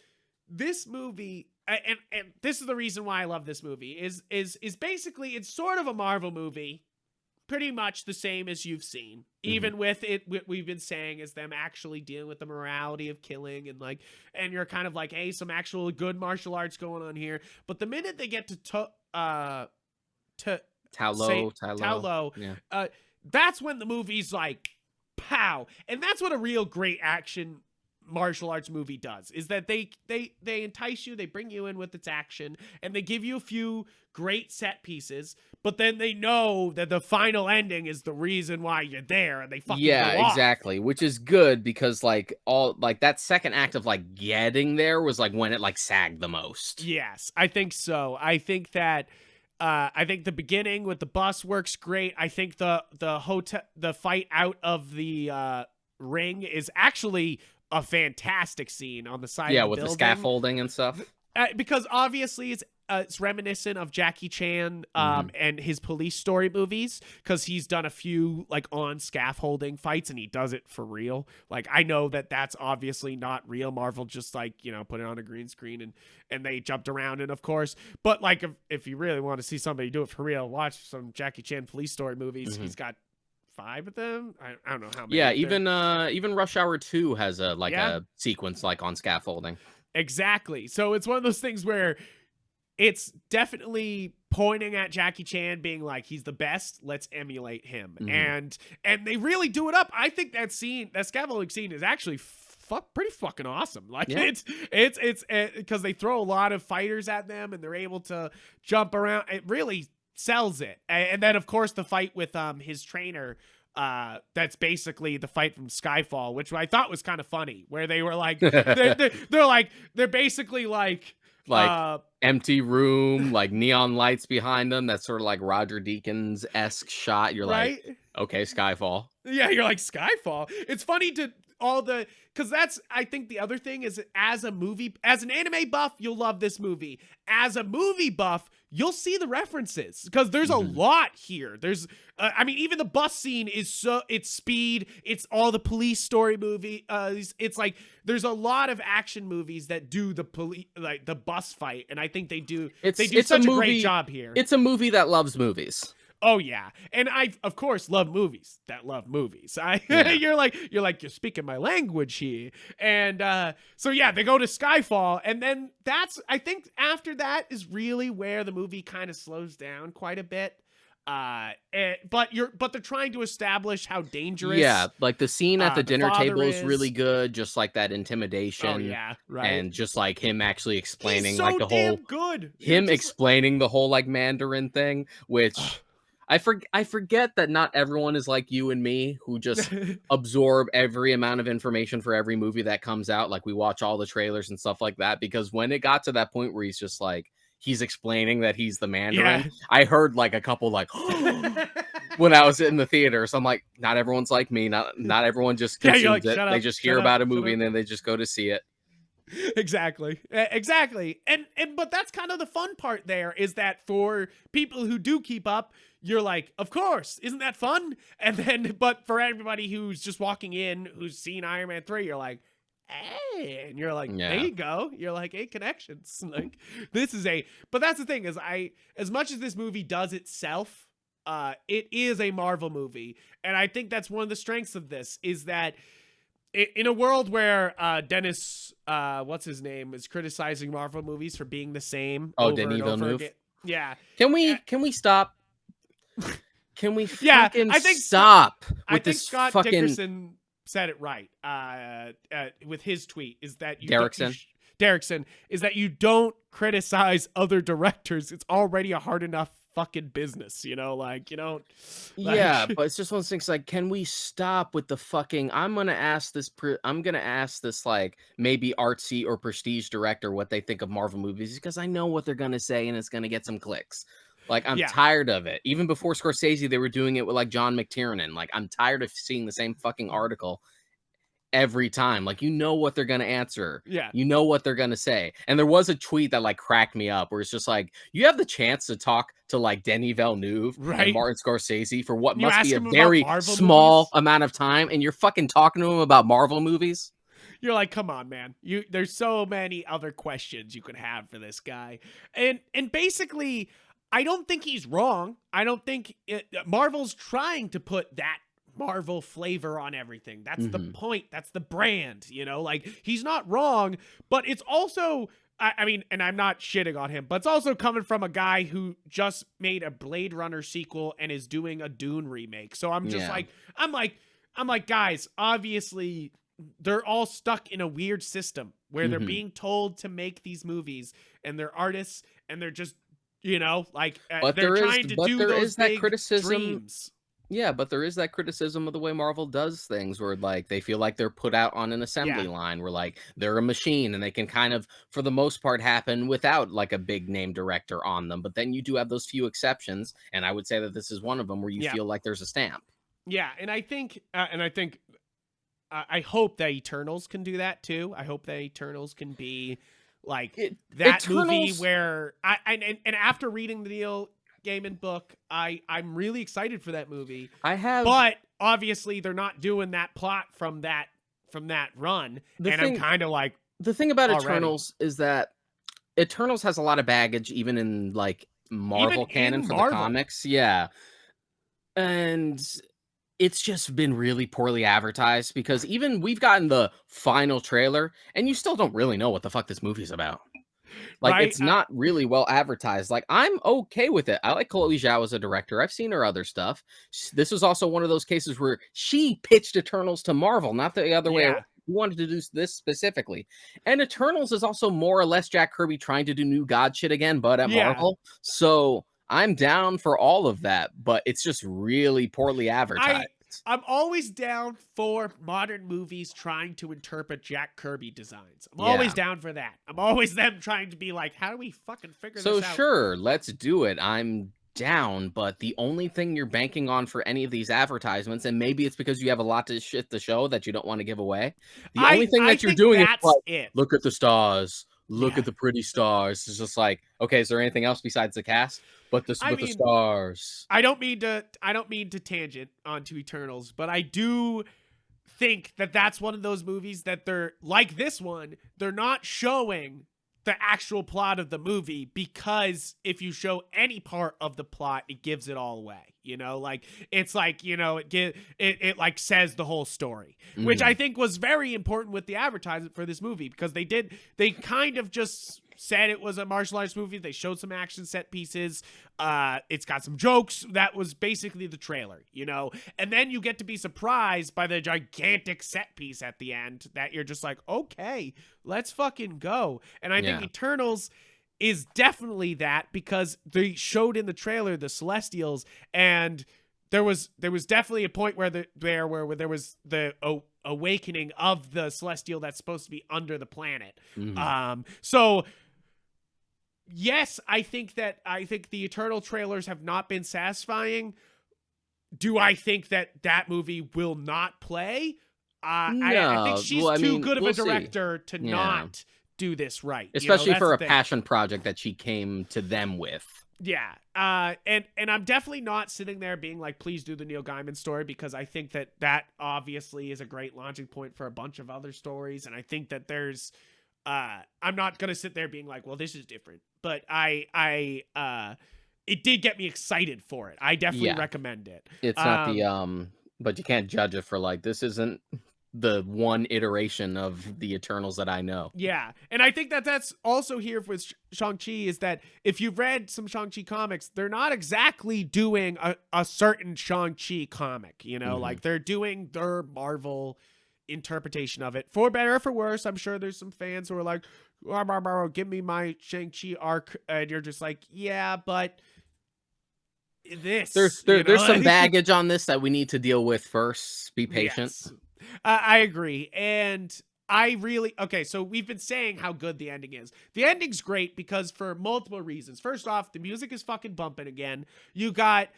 this movie. And this is the reason why I love this movie is basically it's sort of a Marvel movie, pretty much the same as you've seen. Mhm. Even with it, what we've been saying is them actually dealing with the morality of killing and like, and you're kind of like, hey, some actual good martial arts going on here. But the minute they get to say Tai Lo, Tao yeah. that's when the movie's like, pow, and that's what a real great action martial arts movie does is that they entice you, they bring you in with its action, and they give you a few great set pieces, but then they know that the final ending is the reason why you're there, and they fucking Yeah, go off. exactly, which is good because, like, all like, that second act of, like, getting there was, like, when it, like, sagged the most. Yes, I think so. I think that I think the beginning with the bus works great. I think the fight out of the ring is actually a fantastic scene on the side of Yeah, the with the building. scaffolding and stuff. Because obviously it's reminiscent of Jackie Chan Mhm. and his police story movies, because he's done a few like on scaffolding fights and he does it for real. Like, I know that that's obviously not real. Marvel just, like, put it on a green screen and they jumped around, and of course, but like if you really want to see somebody do it for real, watch some Jackie Chan police story movies. Mhm. He's got 5 of them. I don't know how Yeah, many there. even Rush Hour 2 has Yeah, a sequence, like, on scaffolding. exactly. So it's one of those things where it's definitely pointing at Jackie Chan, being like, he's the best, let's emulate him. Mhm. And they really do it up. I think that scaffolding scene is actually pretty fucking awesome. Like, Yeah. it's because they throw a lot of fighters at them and they're able to jump around. It really sells it. And then of course the fight with his trainer, that's basically the fight from Skyfall, which I thought was kind of funny, where they were like, they're basically like, Like, empty room, like, neon lights behind them, that's sort of like Roger Deakins-esque shot, you're like, right? "Okay, Skyfall." Yeah, you're like, Skyfall. It's funny to because that's, I think the other thing is, as an anime buff, you'll love this movie. As a movie buff, you'll see the references because there's a Mhm. lot here. There's, I mean, even the bus scene it's Speed, it's all the police story movie. It's like there's a lot of action movies that do the police, like the bus fight, and I think they do It's such a great job here. it's a movie that loves movies. Oh yeah, and I of course love movies that love movies. Yeah. You're speaking my language here, and so yeah, they go to Skyfall, and then I think after that is really where the movie kind of slows down quite a bit. But they're trying to establish how dangerous. Yeah, like, the scene at the The dinner father table is really is. good, just like that Oh intimidation yeah, right. and just, like, him actually He's explaining, like, so the whole damn good. You're him just. explaining the whole, like, Mandarin thing, which I forget that not everyone is like you and me who just absorb every amount of information for every movie that comes out. Like, we watch all the trailers and stuff like that, because when it got to that point where he's just like, he's explaining that he's the Mandarin, Yeah. I heard like a couple like when I was in the theater. So I'm like, not everyone's like me. Not everyone just Yeah, you're like, consumes it. shut They up, just hear shut up, about a shut movie up. and then they just go to see it. Exactly. Exactly. And but that's kind of the fun part there, is that for people who do keep up, you're like, of course, isn't that fun? And then, but for everybody who's just walking in, who's seen Iron Man 3, you're like, hey, and you're like, there Yeah. you go. You're like, hey, connections. Like, but that's the thing is, as much as this movie does itself, it is a Marvel movie. And I think that's one of the strengths of this, is that in a world where Dennis, what's his name, is criticizing Marvel movies for being the same Oh, over Denis and over Villeneuve. again. Yeah. Can Uh, we stop? Can we yeah, fucking I think stop I with think this Scott fucking Dickerson said it right with his tweet is that you don't Derrickson? Derrickson is that you don't criticize other directors. It's already a hard enough fucking business, like you don't Yeah, like but it's just one of those things like, can we stop with the fucking I'm gonna ask this like maybe artsy or prestige director what they think of Marvel movies because I know what they're gonna say and it's gonna get some clicks. Like I'm yeah. tired of it. Even before Scorsese, they were doing it with like John McTiernan. Like I'm tired of seeing the same fucking article every time. Like, you know what they're gonna answer. Yeah. You know what they're gonna say. And there was a tweet that like cracked me up where it's just like, you have the chance to talk to like Denis Villeneuve and Right? Martin Scorsese for what You must be ask a him about very Marvel small movies? amount of time, and you're fucking talking to him about Marvel movies. You're like, come on, man. There's so many other questions you could have for this guy. And basically, I don't think he's wrong. I don't think Marvel's trying to put that Marvel flavor on everything. That's the Hmm. point. That's the brand, like he's not wrong, but it's also I mean, and I'm not shitting on him, but it's also coming from a guy who just made a Blade Runner sequel and is doing a Dune remake. So I'm just Yeah. like, I'm like, guys, obviously they're all stuck in a weird system where they're Hmm. being told to make these movies and they're artists and they're just, like But they're trying to but do there those is that big criticism. dreams. Yeah, but there is that criticism of the way Marvel does things where like they feel like they're put out on an Yeah. assembly line where like they're a machine and they can kind of for the most part happen without like a big name director on them. But then you do have those few exceptions, and I would say that this is one of them where you Yeah. feel like there's a stamp. Yeah. And I think I hope that Eternals can do that too. I hope that Eternals can be like that movie Eternals. where and after reading the Neil Gaiman book, I'm really excited for that movie. I have But obviously they're not doing that plot from that run, the and I'm thing kind of like the thing about already. Eternals is that Eternals has a lot of baggage even in like Even Marvel canon in for the Marvel. comics. Yeah. And it's just been really poorly advertised because even we've gotten the final trailer and you still don't really know what the fuck this movie's about. Like, Right? it's not really well advertised. Like, I'm okay with it. I like Chloe Zhao as a director. I've seen her other stuff. This was also one of those cases where she pitched Eternals to Marvel, not the other way around. Yeah. She wanted to do this specifically. And Eternals is also more or less Jack Kirby trying to do new God shit again, but at Yeah. Marvel. So I'm down for all of that, but it's just really poorly I advertised. I'm always down for modern movies trying to interpret Jack Kirby designs. I'm always Yeah. down for that. I'm always them trying to be like, how do we fucking figure So this out? sure, let's do it. I'm down, but the only thing you're banking on for any of these advertisements, and maybe it's because you have a lot to shit to show that you don't want to give away. The only thing I that you're think doing is that's like, it. look at the stars, look Yeah. at the pretty stars. It's just like, okay, is there anything else besides the cast? I But the mean, stars. I don't mean to tangent onto Eternals, but I do think that that's one of those movies that they're like this one, they're not showing the actual plot of the movie because if you show any part of the plot, it gives it all away. Like it's like, it like says the whole story, which I Hmm. think was very important with the advertisement for this movie because they kind of just said it was a martial arts movie. They showed some action set pieces. It's got some jokes. That was basically the trailer. And then you get to be surprised by the gigantic set piece at the end that you're just like, okay, let's fucking go. And I think Yeah. Eternals is definitely that because they showed in the trailer the Celestials, and there was definitely a point where there was the awakening of the Celestial that's supposed to be under the planet. Hmm. So yes, I think the Eternal trailers have not been satisfying. Do I think that movie will not play? I think No, well, she's I too mean, good of a we'll see. director to Yeah. not do this right. Especially That's for the a thing. passion project that she came to them with. Yeah. And I'm definitely not sitting there being like, please do the Neil Gaiman story, because I think that obviously is a great launching point for a bunch of other stories. And I think that there's, I'm not going to sit there being like, well, this is different, but it did get me excited for it. I definitely Yeah. recommend it. It's not the, but you can't judge it for like, this isn't the one iteration of the Eternals that I know. Yeah, and I think that that's also here with Shang-Chi, is that if you've read some Shang-Chi comics, they're not exactly doing a certain Shang-Chi comic, you know, like they're doing their Marvel interpretation of it. For better or for worse, I'm sure there's some fans who are like, give me my Shang-Chi arc, and you're just like, yeah, but this, There's some baggage on this that we need to deal with first. Be patient. Yes, I agree. And I really, okay, so we've been saying how good the ending is. The ending's great because for multiple reasons. First off, the music is fucking bumping again. You got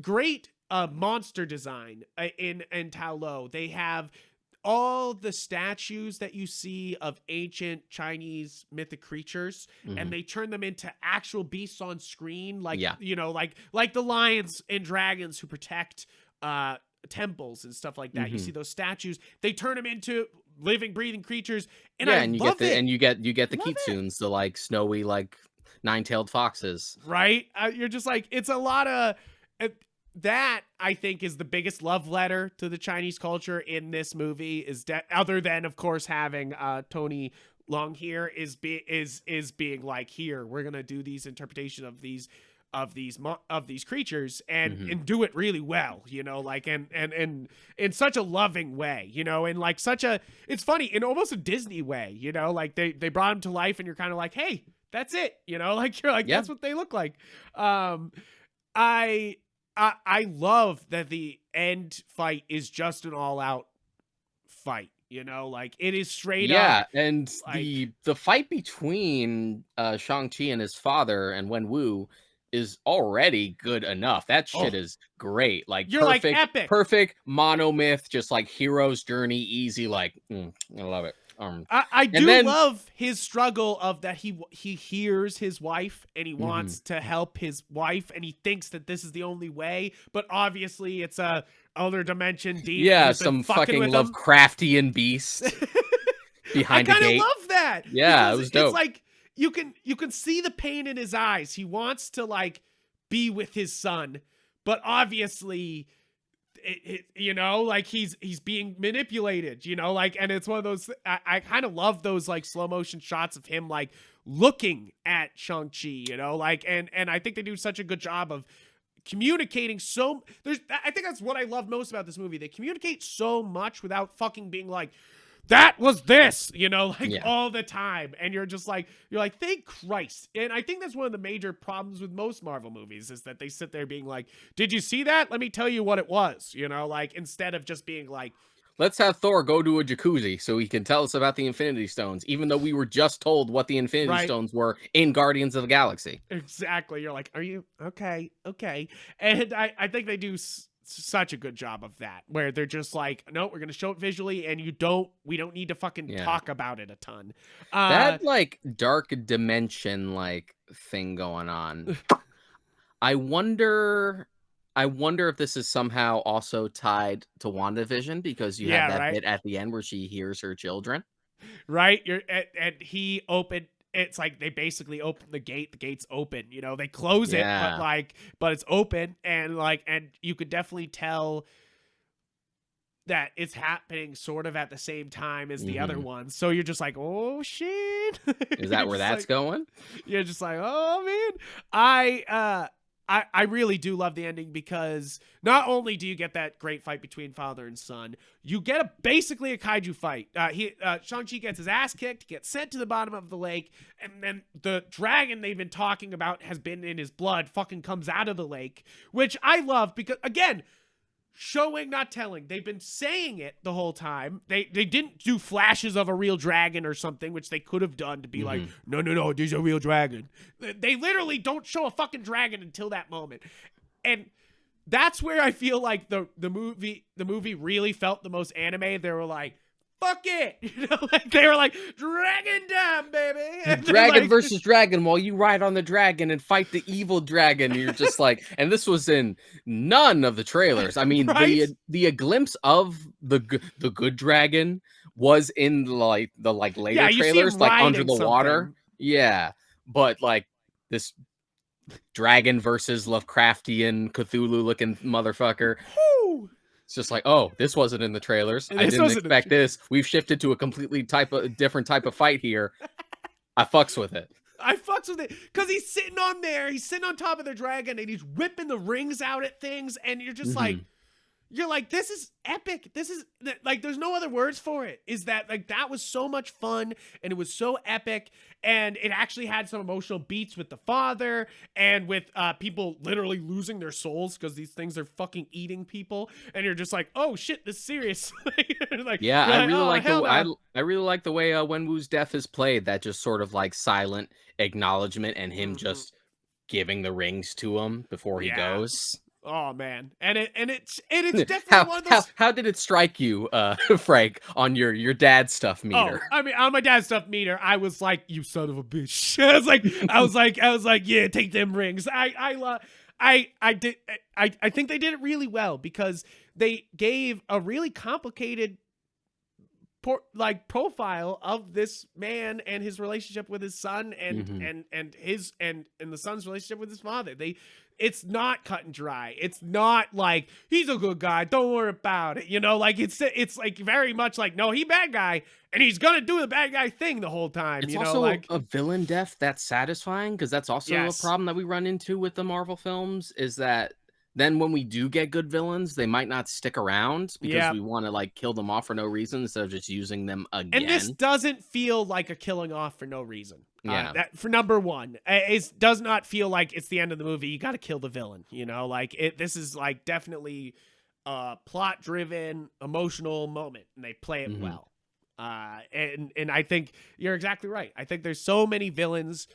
great monster design in Ta Lo. They have all the statues that you see of ancient Chinese mythic creatures, and they turn them into actual beasts on screen, like you know, like the lions and dragons who protect temples and stuff like that. You see those statues, they turn them into living, breathing creatures, and I and you love get the it. and you get the Love it. kitsunes, the like snowy like nine-tailed foxes. Right? You're just like, it's a lot of that. I think is the biggest love letter to the Chinese culture in this movie, is that, other than of course having Tony Long here, is being like, here, we're gonna do these interpretation of these creatures and do it really well, you know, like and in such a loving way, you know, and like such a, it's funny, in almost a Disney way, you know, like they brought him to life and you're kind of like, hey, that's it, you know, like you're like, that's what they look like. I love that the end fight is just an all out fight, you know, like it is straight up. And Like, the fight between Shang-Chi and his father and Wenwu is already good enough. That shit oh, is great. Like you're like epic. perfect monomyth, just like hero's journey, easy. Like, I love it. I And do then love his struggle of that he hears his wife and he wants to help his wife and he thinks that this is the only way, but obviously it's a other dimension demon who's been some fucking fucking with him. Lovecraftian beast I behind a kind of gate. love that. Yeah, because it was dope. it's like you can see the pain in his eyes. He wants to like be with his son, but obviously you know, like he's being manipulated, you know, like, and it's one of those, I kind of love those like slow motion shots of him like looking at Shang-Chi, you know, like, and I think they do such a good job of communicating. So I think that's what I love most about this movie. They communicate so much without fucking being like, that was this, you know, like all the time. And you're like, thank Christ. And I think that's one of the major problems with most Marvel movies, is that they sit there being like, did you see that? Let me tell you what it was, you know, like, instead of just being like, let's have Thor go to a jacuzzi so he can tell us about the Infinity Stones, even though we were just told what the Infinity Stones were in Guardians of the Galaxy. Exactly. You're like, are you okay? Okay. And I think they do such a good job of that, where they're just like, no, we're gonna show it visually, and we don't need to fucking talk about it a ton. That like dark dimension like thing going on. I wonder if this is somehow also tied to WandaVision, because you have that bit at the end where she hears her children. Right. And he opened, it's like they basically open the gate's open, you know, they close it, but it's open, and like, and you could definitely tell that it's happening sort of at the same time as the other ones. So you're just like, oh shit. Is that where that's going? You're just like, oh man. I really do love the ending, because not only do you get that great fight between father and son, you get basically a kaiju fight. Shang-Chi gets his ass kicked, gets sent to the bottom of the lake, and then the dragon they've been talking about has been in his blood fucking comes out of the lake, which I love, because again, showing, not telling. They've been saying it the whole time. They didn't do flashes of a real dragon or something, which they could have done to be like, no, there's a real dragon. They literally don't show a fucking dragon until that moment. And that's where I feel like the movie really felt the most anime. They were like, fuck it. You know, like they were like, dragon time, baby. And dragon versus dragon, while you ride on the dragon and fight the evil dragon. And you're just like, and this was in none of the trailers. I mean, the glimpse of the good dragon was in like the later trailers, like under the water. Yeah. But like this dragon versus Lovecraftian Cthulhu looking motherfucker. It's just like, oh, this wasn't in the trailers. And I this didn't wasn't expect this. We've shifted to a completely different type of fight here. I fucks with it. I fucks with it because he's sitting on there. He's sitting on top of the dragon and he's whipping the rings out at things. And you're just like, this is epic. This is like, there's no other words for it. Is that like, that was so much fun and it was so epic. And it actually had some emotional beats with the father and with people literally losing their souls because these things are fucking eating people. And you're just like, oh shit, this is serious. Like, Yeah, I really like no. I really like the way Wenwu's death is played. That just sort of like silent acknowledgement and him just giving the rings to him before he Yeah. goes. Oh man, and it's definitely one of those. How did it strike you, Frank, on your dad's stuff meter? Oh, I mean, on my dad's stuff meter, I was like, "You son of a bitch!" I was like, "Yeah, take them rings." I think they did it really well because they gave a really complicated profile of this man and his relationship with his son and the son's relationship with his father. It's not cut and dry. It's not like he's a good guy, don't worry about it. You know, like it's like very much like, no, he bad guy and he's gonna do the bad guy thing the whole time. It's you also know, like a villain death that's satisfying, because that's also a problem that we run into with the Marvel films, is that then when we do get good villains, they might not stick around because we want to like kill them off for no reason instead of just using them again. And this doesn't feel like a killing off for no reason. Yeah. That for number one, it does not feel like it's the end of the movie. You got to kill the villain. You know, like this is like definitely a plot driven, emotional moment, and they play it well. And I think you're exactly right. I think there's so many villains.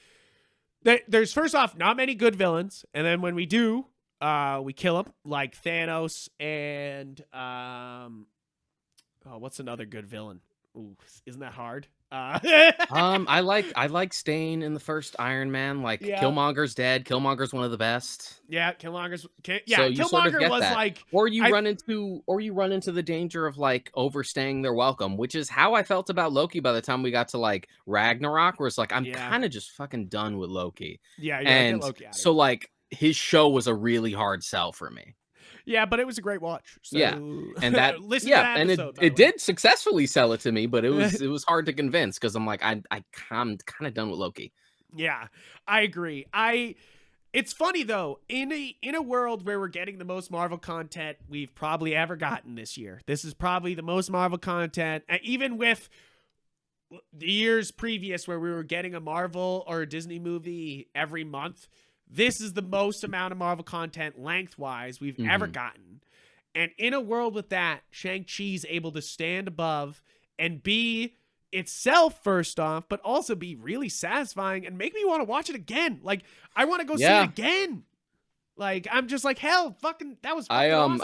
There's first off not many good villains, and then when we do, we kill them like Thanos and what's another good villain? Ooh, isn't that hard? I like Stain in the first Iron Man. Like Killmonger's dead. Killmonger's one of the best. Yeah, Killmonger's So Killmonger sort of was that. like, or you run into the danger of like overstaying their welcome, which is how I felt about Loki by the time we got to like Ragnarok, where it's like I'm kind of just fucking done with Loki. Yeah, and get Loki out of so like his show was a really hard sell for me. Yeah, but it was a great watch. So yeah, and that listen to that episode, it did successfully sell it to me, but it was hard to convince because I'm like I'm kind of done with Loki. Yeah, I agree. It's funny though, in a world where we're getting the most Marvel content we've probably ever gotten this year. This is probably the most Marvel content, even with the years previous where we were getting a Marvel or a Disney movie every month. This is the most amount of Marvel content lengthwise we've ever gotten. And in a world with that, Shang-Chi's able to stand above and be itself first off, but also be really satisfying and make me want to watch it again. Like, I want to go see it again. Like, I'm just like, hell, fucking, that was fucking awesome.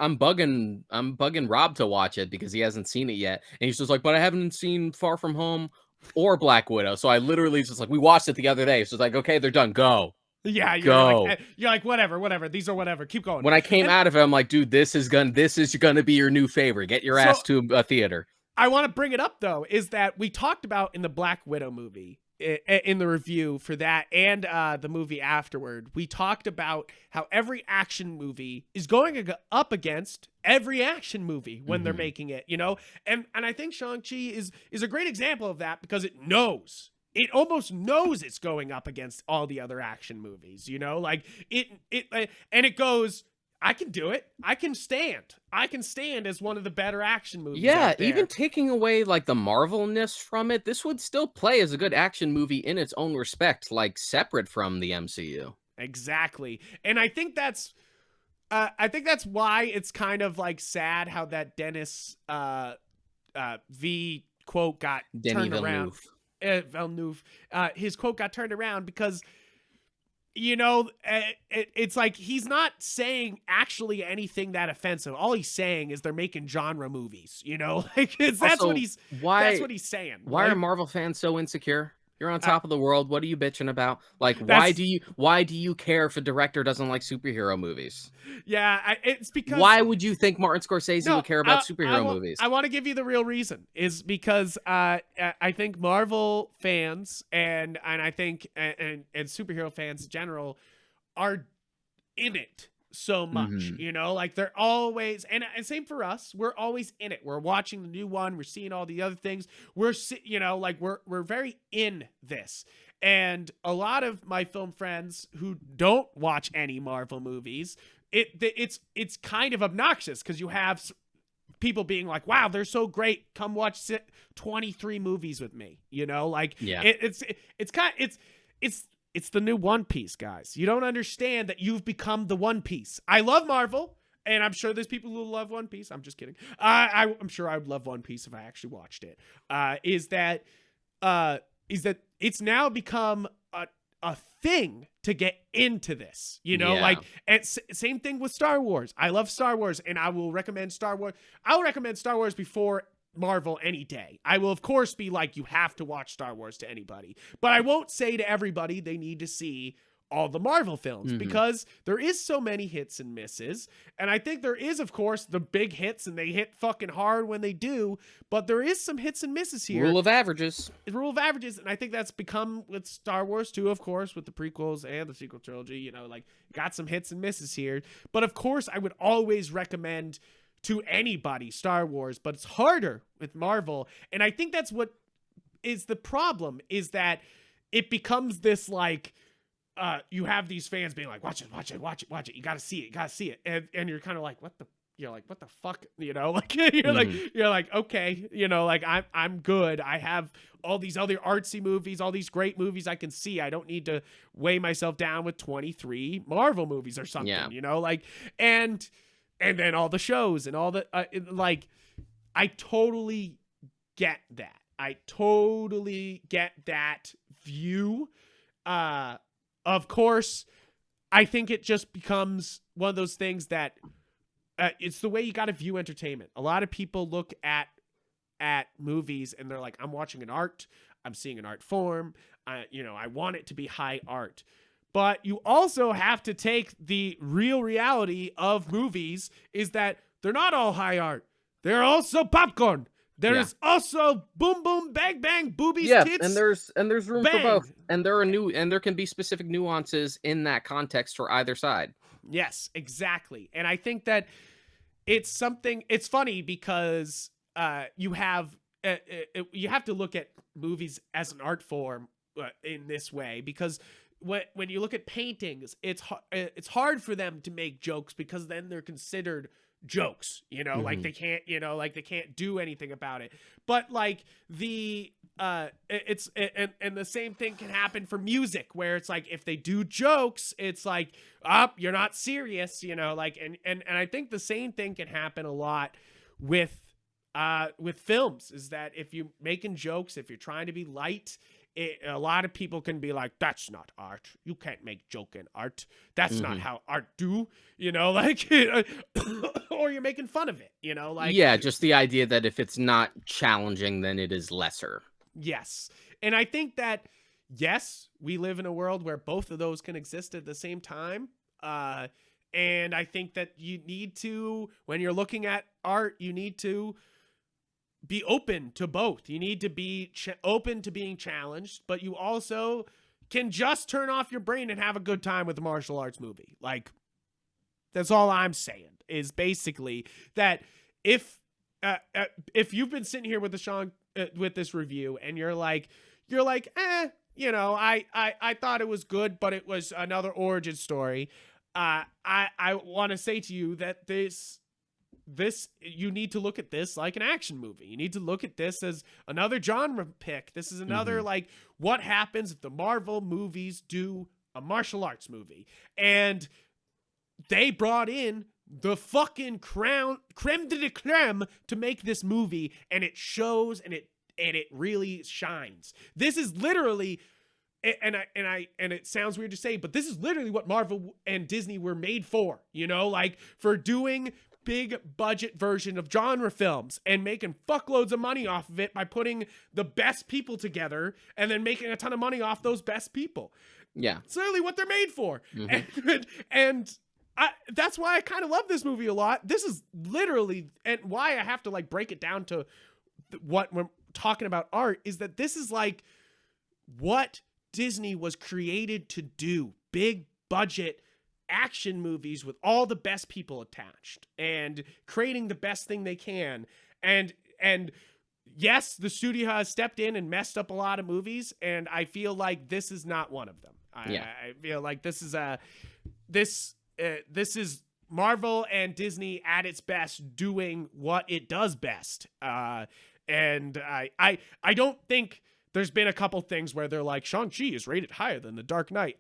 I'm bugging Rob to watch it because he hasn't seen it yet. And he's just like, but I haven't seen Far From Home or Black Widow. So I literally just like, we watched it the other day. So it's like, okay, they're done. Go. Yeah, you're like whatever. These are whatever. Keep going. When I came out of it, I'm like, dude, this is gonna be your new favorite. Get your ass to a theater. I want to bring it up though, is that we talked about in the Black Widow movie, in the review for that and the movie afterward, we talked about how every action movie is going up against every action movie when they're making it, you know? And I think Shang-Chi is a great example of that because it knows. It almost knows it's going up against all the other action movies, you know? Like and it goes, I can do it. I can stand as one of the better action movies. Yeah, even taking away like the Marvel-ness from it, this would still play as a good action movie in its own respect, like separate from the MCU. Exactly. And I think that's why it's kind of like sad how that Dennis V quote got turned around. Villeneuve, his quote got turned around because, you know, it's like he's not saying actually anything that offensive. All he's saying is they're making genre movies, you know? Like that's what he's saying. Why are Marvel fans so insecure? You're on top of the world. What are you bitching about? Like, why do you care if a director doesn't like superhero movies? Yeah, it's because... Why would you think Martin Scorsese would care about superhero movies? I want to give you the real reason. Is because I think Marvel fans and I think and superhero fans in general are in it so much, Mhm. you know, like they're always, and same for us. We're always in it. We're watching the new one. We're seeing all the other things. You know, like we're very in this. And a lot of my film friends who don't watch any Marvel movies, it's kind of obnoxious because you have people being like, "Wow, they're so great. Come watch 23 movies with me." You know, like Yeah. it's the new One Piece, guys. You don't understand that you've become the One Piece. I love Marvel, and I'm sure there's people who love One Piece. I'm just kidding. I'm sure I would love One Piece if I actually watched it. Uh, is that it's now become a thing to get into this, you know, Yeah. like, and same thing with Star Wars. I love Star Wars, and I will recommend Star Wars. I'll recommend Star Wars before Marvel any day. I will, of course, be like, you have to watch Star Wars to anybody, but I won't say to everybody they need to see all the Marvel films Mhm. because there is so many hits and misses. And I think there is, of course, the big hits, and they hit fucking hard when they do, but there is some hits and misses here. Rule of averages. The rule of averages, and I think that's become with Star Wars too, of course, with the prequels and the sequel trilogy. You know, like, got some hits and misses here, but of course, I would always recommend to anybody Star Wars, but it's harder with Marvel, and I think that's what is the problem, is that it becomes this like, you have these fans being like, watch it, watch it, watch it, watch it. You gotta see it, you gotta see it, and you're kind of like, what the. You're like, what the fuck, you know, like you're like, okay, you know, like I'm good. I have all these other artsy movies, all these great movies I can see. I don't need to weigh myself down with 23 Marvel movies or something, Yeah. you know, like, and then all the shows and all the like, I totally get that. I totally get that view. Of course, I think it just becomes one of those things that it's the way you got to view entertainment. A lot of people look at movies and they're like, I'm watching an art, I'm seeing an art form. You know, I want it to be high art. But you also have to take the real reality of movies, is that they're not all high art. They're also popcorn. There Yeah. is also boom, boom, bang, bang, boobies, Yeah, tits, and there's room for bang. both. And there can be specific nuances in that context for either side. Yes, exactly. And I think that it's funny because you have to look at movies as an art form in this way, because when you look at paintings, it's hard for them to make jokes because then they're considered jokes, you know, like Mhm. they can't, you know, like they can't do anything about it. But like and the same thing can happen for music, where it's like, if they do jokes, it's like, you're not serious, you know, like, and I think the same thing can happen a lot with films, is that if you're making jokes, if you're trying to be light, a lot of people can be like, that's not art. You can't make joke in art. That's not Mhm. how art do, you know, like, or you're making fun of it, you know, like, Yeah, just the idea that if it's not challenging, then it is lesser. yes. And I think that, yes, we live in a world where both of those can exist at the same time. And I think that you need to, when you're looking at art, you need to be open to both. You need to be open to being challenged, but you also can just turn off your brain and have a good time with a martial arts movie. Like, that's all I'm saying, is basically that if you've been sitting here with with this review, and you're like, you know, I thought it was good, but it was another origin story. I want to say to you that this you need to look at this like an action movie. You need to look at this as another genre pick. This is another, Mhm. like, what happens if the Marvel movies do a martial arts movie, and they brought in the fucking creme de la creme to make this movie, and it shows, and it really shines. This is literally, and it sounds weird to say, but this is literally what Marvel and Disney were made for, you know, like, for doing big budget version of genre films and making fuckloads of money off of it by putting the best people together and then making a ton of money off those best people. Yeah. It's literally what they're made for. Mhm. And that's why I kind of love this movie a lot. This is literally, and why I have to, like, break it down to what we're talking about art, is that this is like what Disney was created to do. Big budget action movies with all the best people attached and creating the best thing they can. And yes, the studio has stepped in and messed up a lot of movies, and I feel like this is not one of them. I feel like this is Marvel and Disney at its best doing what it does best. And I don't think there's been a couple things where they're like, Shang-Chi is rated higher than The Dark Knight.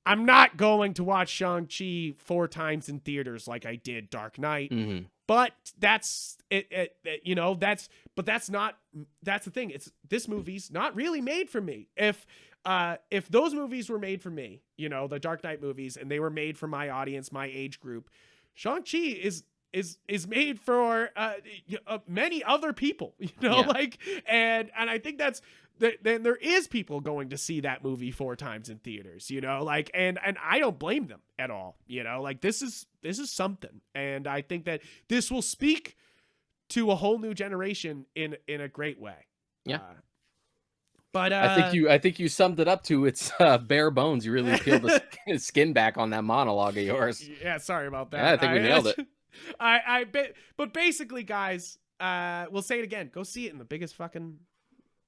I'm not going to watch Shang-Chi 4 times in theaters like I did Dark Knight. Mm-hmm. But that's it, that's the thing. This movie's not really made for me. If those movies were made for me, the Dark Knight movies, and they were made for my audience, my age group, Shang-Chi is made for many other people, and I think that's then there is people going to see that movie 4 times in theaters, and I don't blame them at all. This is something, and I think that this will speak to a whole new generation in a great way. Yeah. But I think you summed it up to its bare bones. You really peeled the skin back on that monologue of yours. Yeah, sorry about that. Yeah, I think we nailed it. But basically, guys, we'll say it again. Go see it in the biggest fucking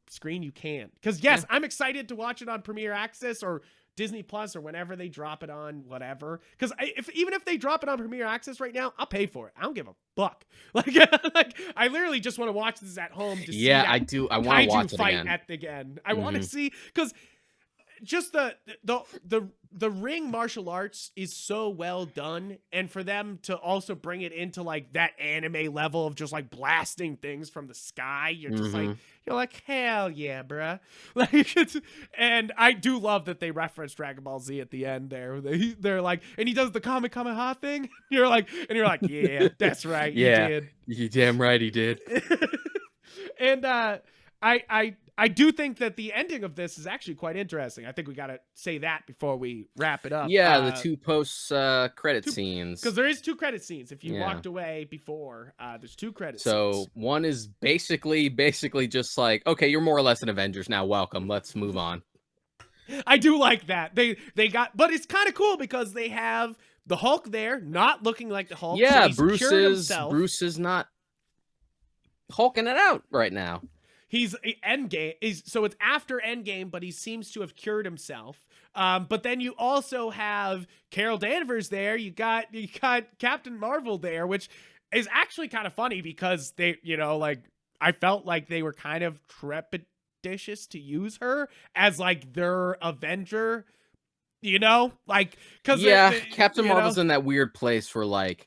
screen you can. Because yes, I'm excited to watch it on Premiere Access or Disney Plus or whenever they drop it on whatever. Because even if they drop it on Premiere Access right now, I'll pay for it. I don't give a fuck. Like I literally just want to watch this at home to see. Yeah, I do. I want to watch it again. I want to see, because just the ring martial arts is so well done, and for them to also bring it into like that anime level of just like blasting things from the sky, you're like hell yeah, bruh. And I do love that they reference Dragon Ball Z at the end there. They're like, and he does the Kamehameha thing. You're like, yeah, that's right. Yeah, he did. You damn right he did. And I do think that the ending of this is actually quite interesting. I think we got to say that before we wrap it up. Yeah, the 2 post-credit scenes. Because there is 2 credit scenes. If you walked away before, there's 2 credit scenes. So one is basically just like, okay, you're more or less an Avengers now. Welcome. Let's move on. I do like that. They got, but it's kind of cool because they have the Hulk there, not looking like the Hulk. Yeah, so Bruce is not hulking it out right now. He's Endgame. So it's after Endgame, but he seems to have cured himself. But then you also have Carol Danvers there. You got Captain Marvel there, which is actually kind of funny because they, I felt like they were kind of trepidatious to use her as like their Avenger, because Captain Marvel's in that weird place where like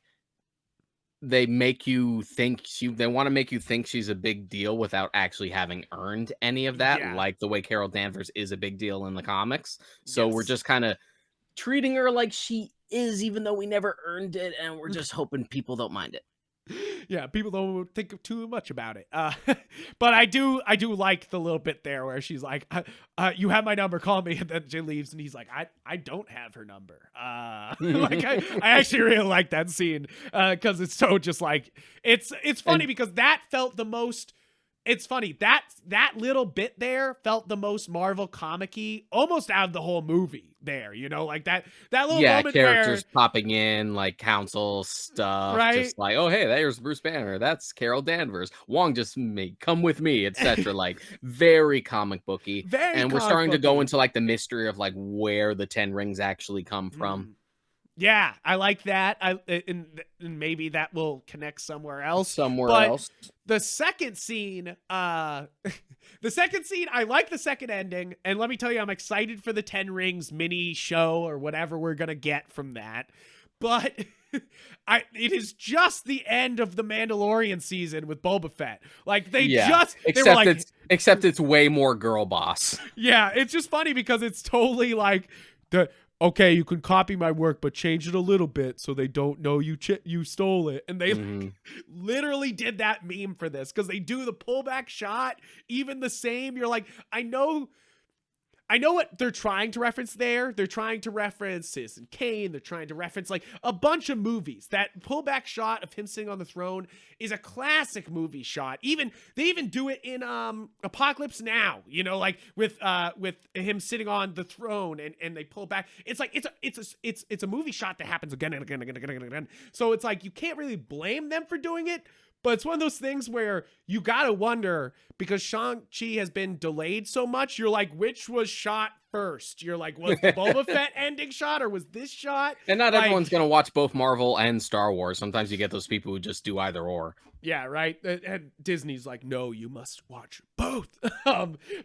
they make you think they want to make you think she's a big deal without actually having earned any of that, like the way Carol Danvers is a big deal in the comics. So we're just kind of treating her like she is, even though we never earned it, and we're just hoping people don't mind it. Yeah, people don't think too much about it. But I do like the little bit there where she's like, you have my number, call me, and then she leaves, and he's like, I don't have her number. I actually really like that scene because it's so just like it's funny because that felt the most. It's funny that little bit there felt the most Marvel comic-y almost out of the whole movie there, like that little moment characters where, popping in like council stuff, right? Just like, oh hey, there's Bruce Banner, that's Carol Danvers, Wong just made come with me, etc. Like very comic booky, and we're starting to go into like the mystery of like where the 10 rings actually come from. Yeah, I like that. And maybe that will connect somewhere else. The second scene, I like the second ending, and let me tell you, I'm excited for the 10 Rings mini show or whatever we're gonna get from that. But it is just the end of the Mandalorian season with Boba Fett. Like except it's way more girl boss. Yeah, it's just funny because it's totally like okay, you can copy my work, but change it a little bit so they don't know you stole it. And they literally did that meme for this because they do the pullback shot even the same. You're like, I know I know what they're trying to reference there. They're trying to reference Citizen Kane. They're trying to reference like a bunch of movies. That pullback shot of him sitting on the throne is a classic movie shot. They even do it in Apocalypse Now, you know, like with him sitting on the throne and they pull back. It's like it's a movie shot that happens again and again and again and again. So it's like you can't really blame them for doing it. But it's one of those things where you gotta wonder, because Shang-Chi has been delayed so much, you're like, which was shot first? You're like, was the Boba Fett ending shot or was this shot? And not like, everyone's going to watch both Marvel and Star Wars. Sometimes you get those people who just do either or. Yeah, right? And Disney's like, no, you must watch both.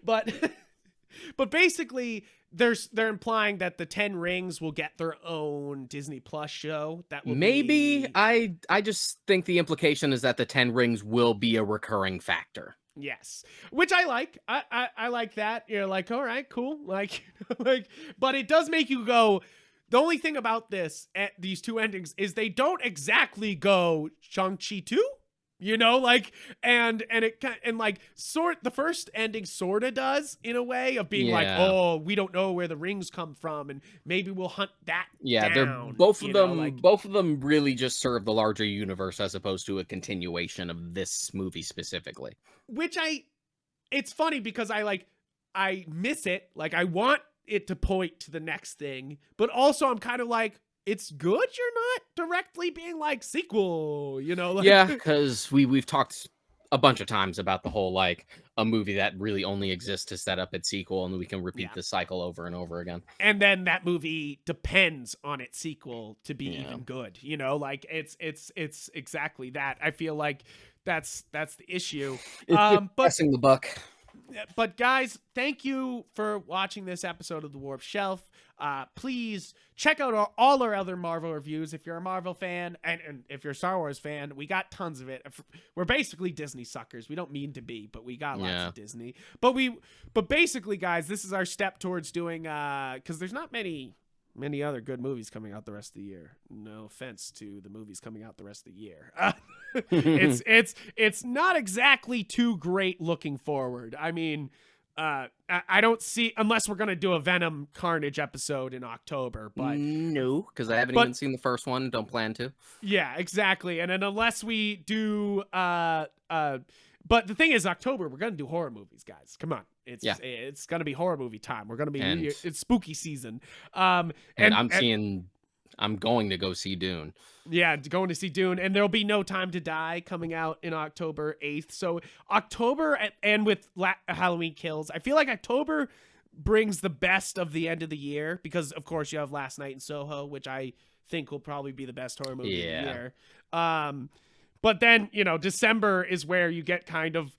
But but basically, they're implying that the 10 Rings will get their own Disney Plus show. That will Maybe. be... I just think the implication is that the 10 Rings will be a recurring factor. Yes, which I like. I like that. You're like, all right, cool. Like, but it does make you go. The only thing about these two endings is they don't exactly go Shang-Chi 2. You know, like, and like the first ending sort of does in a way of being like, oh, we don't know where the rings come from, and maybe we'll hunt that. Yeah, down, they're both of them. Both of them really just serve the larger universe as opposed to a continuation of this movie specifically. Which it's funny because I miss it. Like, I want it to point to the next thing, but also I'm kind of like, it's good you're not directly being like sequel, you know? Like, yeah, because we've talked a bunch of times about the whole like a movie that really only exists to set up its sequel, and we can repeat the cycle over and over again. And then that movie depends on its sequel to be even good, you know? Like, it's exactly that. I feel like that's the issue. But passing the buck. But guys, thank you for watching this episode of The Warp Shelf. Please check out all our other Marvel reviews. If you're a Marvel fan and if you're a Star Wars fan, we got tons of it. We're basically Disney suckers. We don't mean to be, but we got lots of Disney. But basically, guys, this is our step towards doing, because there's not many other good movies coming out the rest of the year. No offense to the movies coming out the rest of the year. It's not exactly too great looking forward. I mean, I don't see, unless we're gonna do a Venom Carnage episode in October, but no, because I haven't even seen the first one. Don't plan to. Yeah, exactly. And then unless we do, but the thing is, October we're gonna do horror movies, guys. Come on, it's gonna be horror movie time. We're gonna be it's spooky season. I'm going to go see Dune. Yeah, going to see Dune, and there'll be No Time to Die coming out in October 8th. So October and with Halloween Kills, I feel like October brings the best of the end of the year because, of course, you have Last Night in Soho, which I think will probably be the best horror movie of the year. But then, you know, December is where you get kind of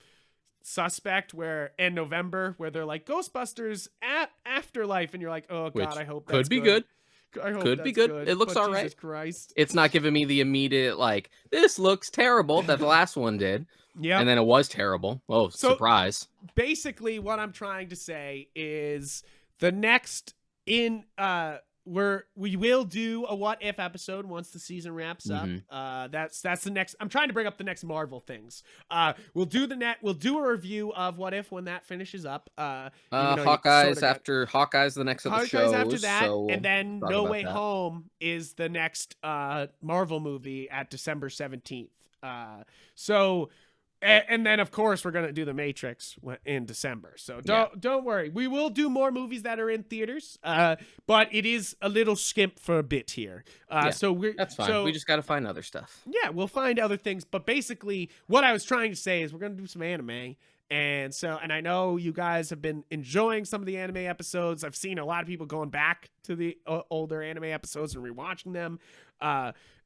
Suspect, and November, where they're like Ghostbusters Afterlife, and you're like, oh God, I hope that's could be good. I hope could be good. It looks all right. Jesus Christ. It's not giving me the immediate, like, this looks terrible that the last one did. Yeah. And then it was terrible. Oh, so, surprise. Basically, what I'm trying to say is the next we will do a What If episode once the season wraps up. That's the next. I'm trying to bring up the next Marvel things. We'll do a review of What If when that finishes up. Hawkeye's the next of the shows. Hawkeye's after that, so and then No Way Home is the next Marvel movie at December 17th. And then, of course, we're going to do The Matrix in December. So don't worry. We will do more movies that are in theaters, but it is a little skimp for a bit here. That's fine. So, we just got to find other stuff. Yeah, we'll find other things. But basically, what I was trying to say is we're going to do some anime. And I know you guys have been enjoying some of the anime episodes. I've seen a lot of people going back to the older anime episodes and rewatching them.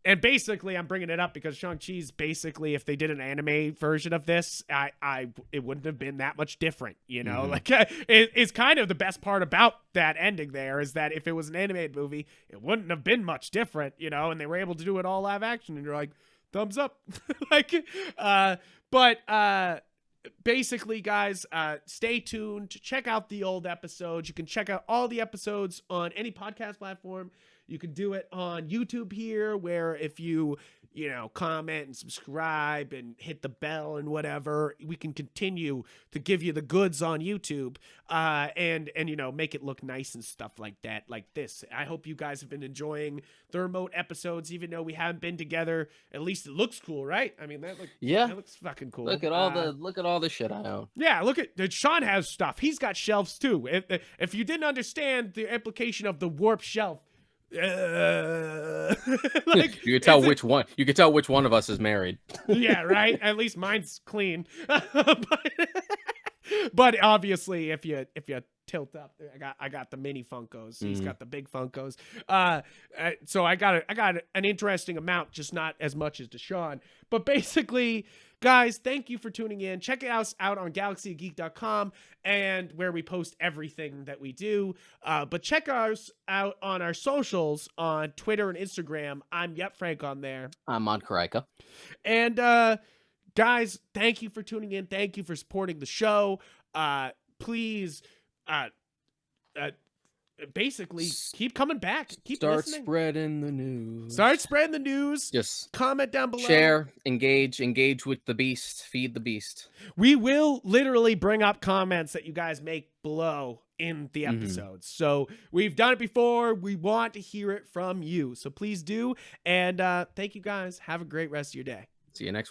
And basically, I'm bringing it up because Shang-Chi's basically, if they did an anime version of this, it wouldn't have been that much different, you know? Like, it's kind of the best part about that ending there is that if it was an animated movie, it wouldn't have been much different, you know? And they were able to do it all live action, and you're like, thumbs up. Basically, guys, stay tuned. Check out the old episodes. You can check out all the episodes on any podcast platform. You can do it on YouTube here, where if you comment and subscribe and hit the bell and whatever, we can continue to give you the goods on YouTube, and make it look nice and stuff like that, like this. I hope you guys have been enjoying the remote episodes, even though we haven't been together. At least it looks cool, right? I mean, that looks fucking cool. Look at all the shit I own. Yeah, look at Sean has stuff. He's got shelves too. If you didn't understand the implication of the warp shelf, like, you could tell which one. You could tell which one of us is married. Yeah, right. At least mine's clean. But obviously, if you tilt up, I got the mini Funkos. He's got the big Funkos. So I got an interesting amount, just not as much as Deshaun. But basically, guys, thank you for tuning in. Check us out on galaxyofgeek.com, and where we post everything that we do. But check us out on our socials on Twitter and Instagram. I'm Yupfrank on there. I'm on Karika. And guys, thank you for tuning in. Thank you for supporting the show. Please, basically, keep coming back. Keep listening. Spreading the news. Start spreading the news. Just comment down below. Share, engage with the beast. Feed the beast. We will literally bring up comments that you guys make below in the episodes. So we've done it before. We want to hear it from you. So please do. And thank you guys. Have a great rest of your day. See you next week.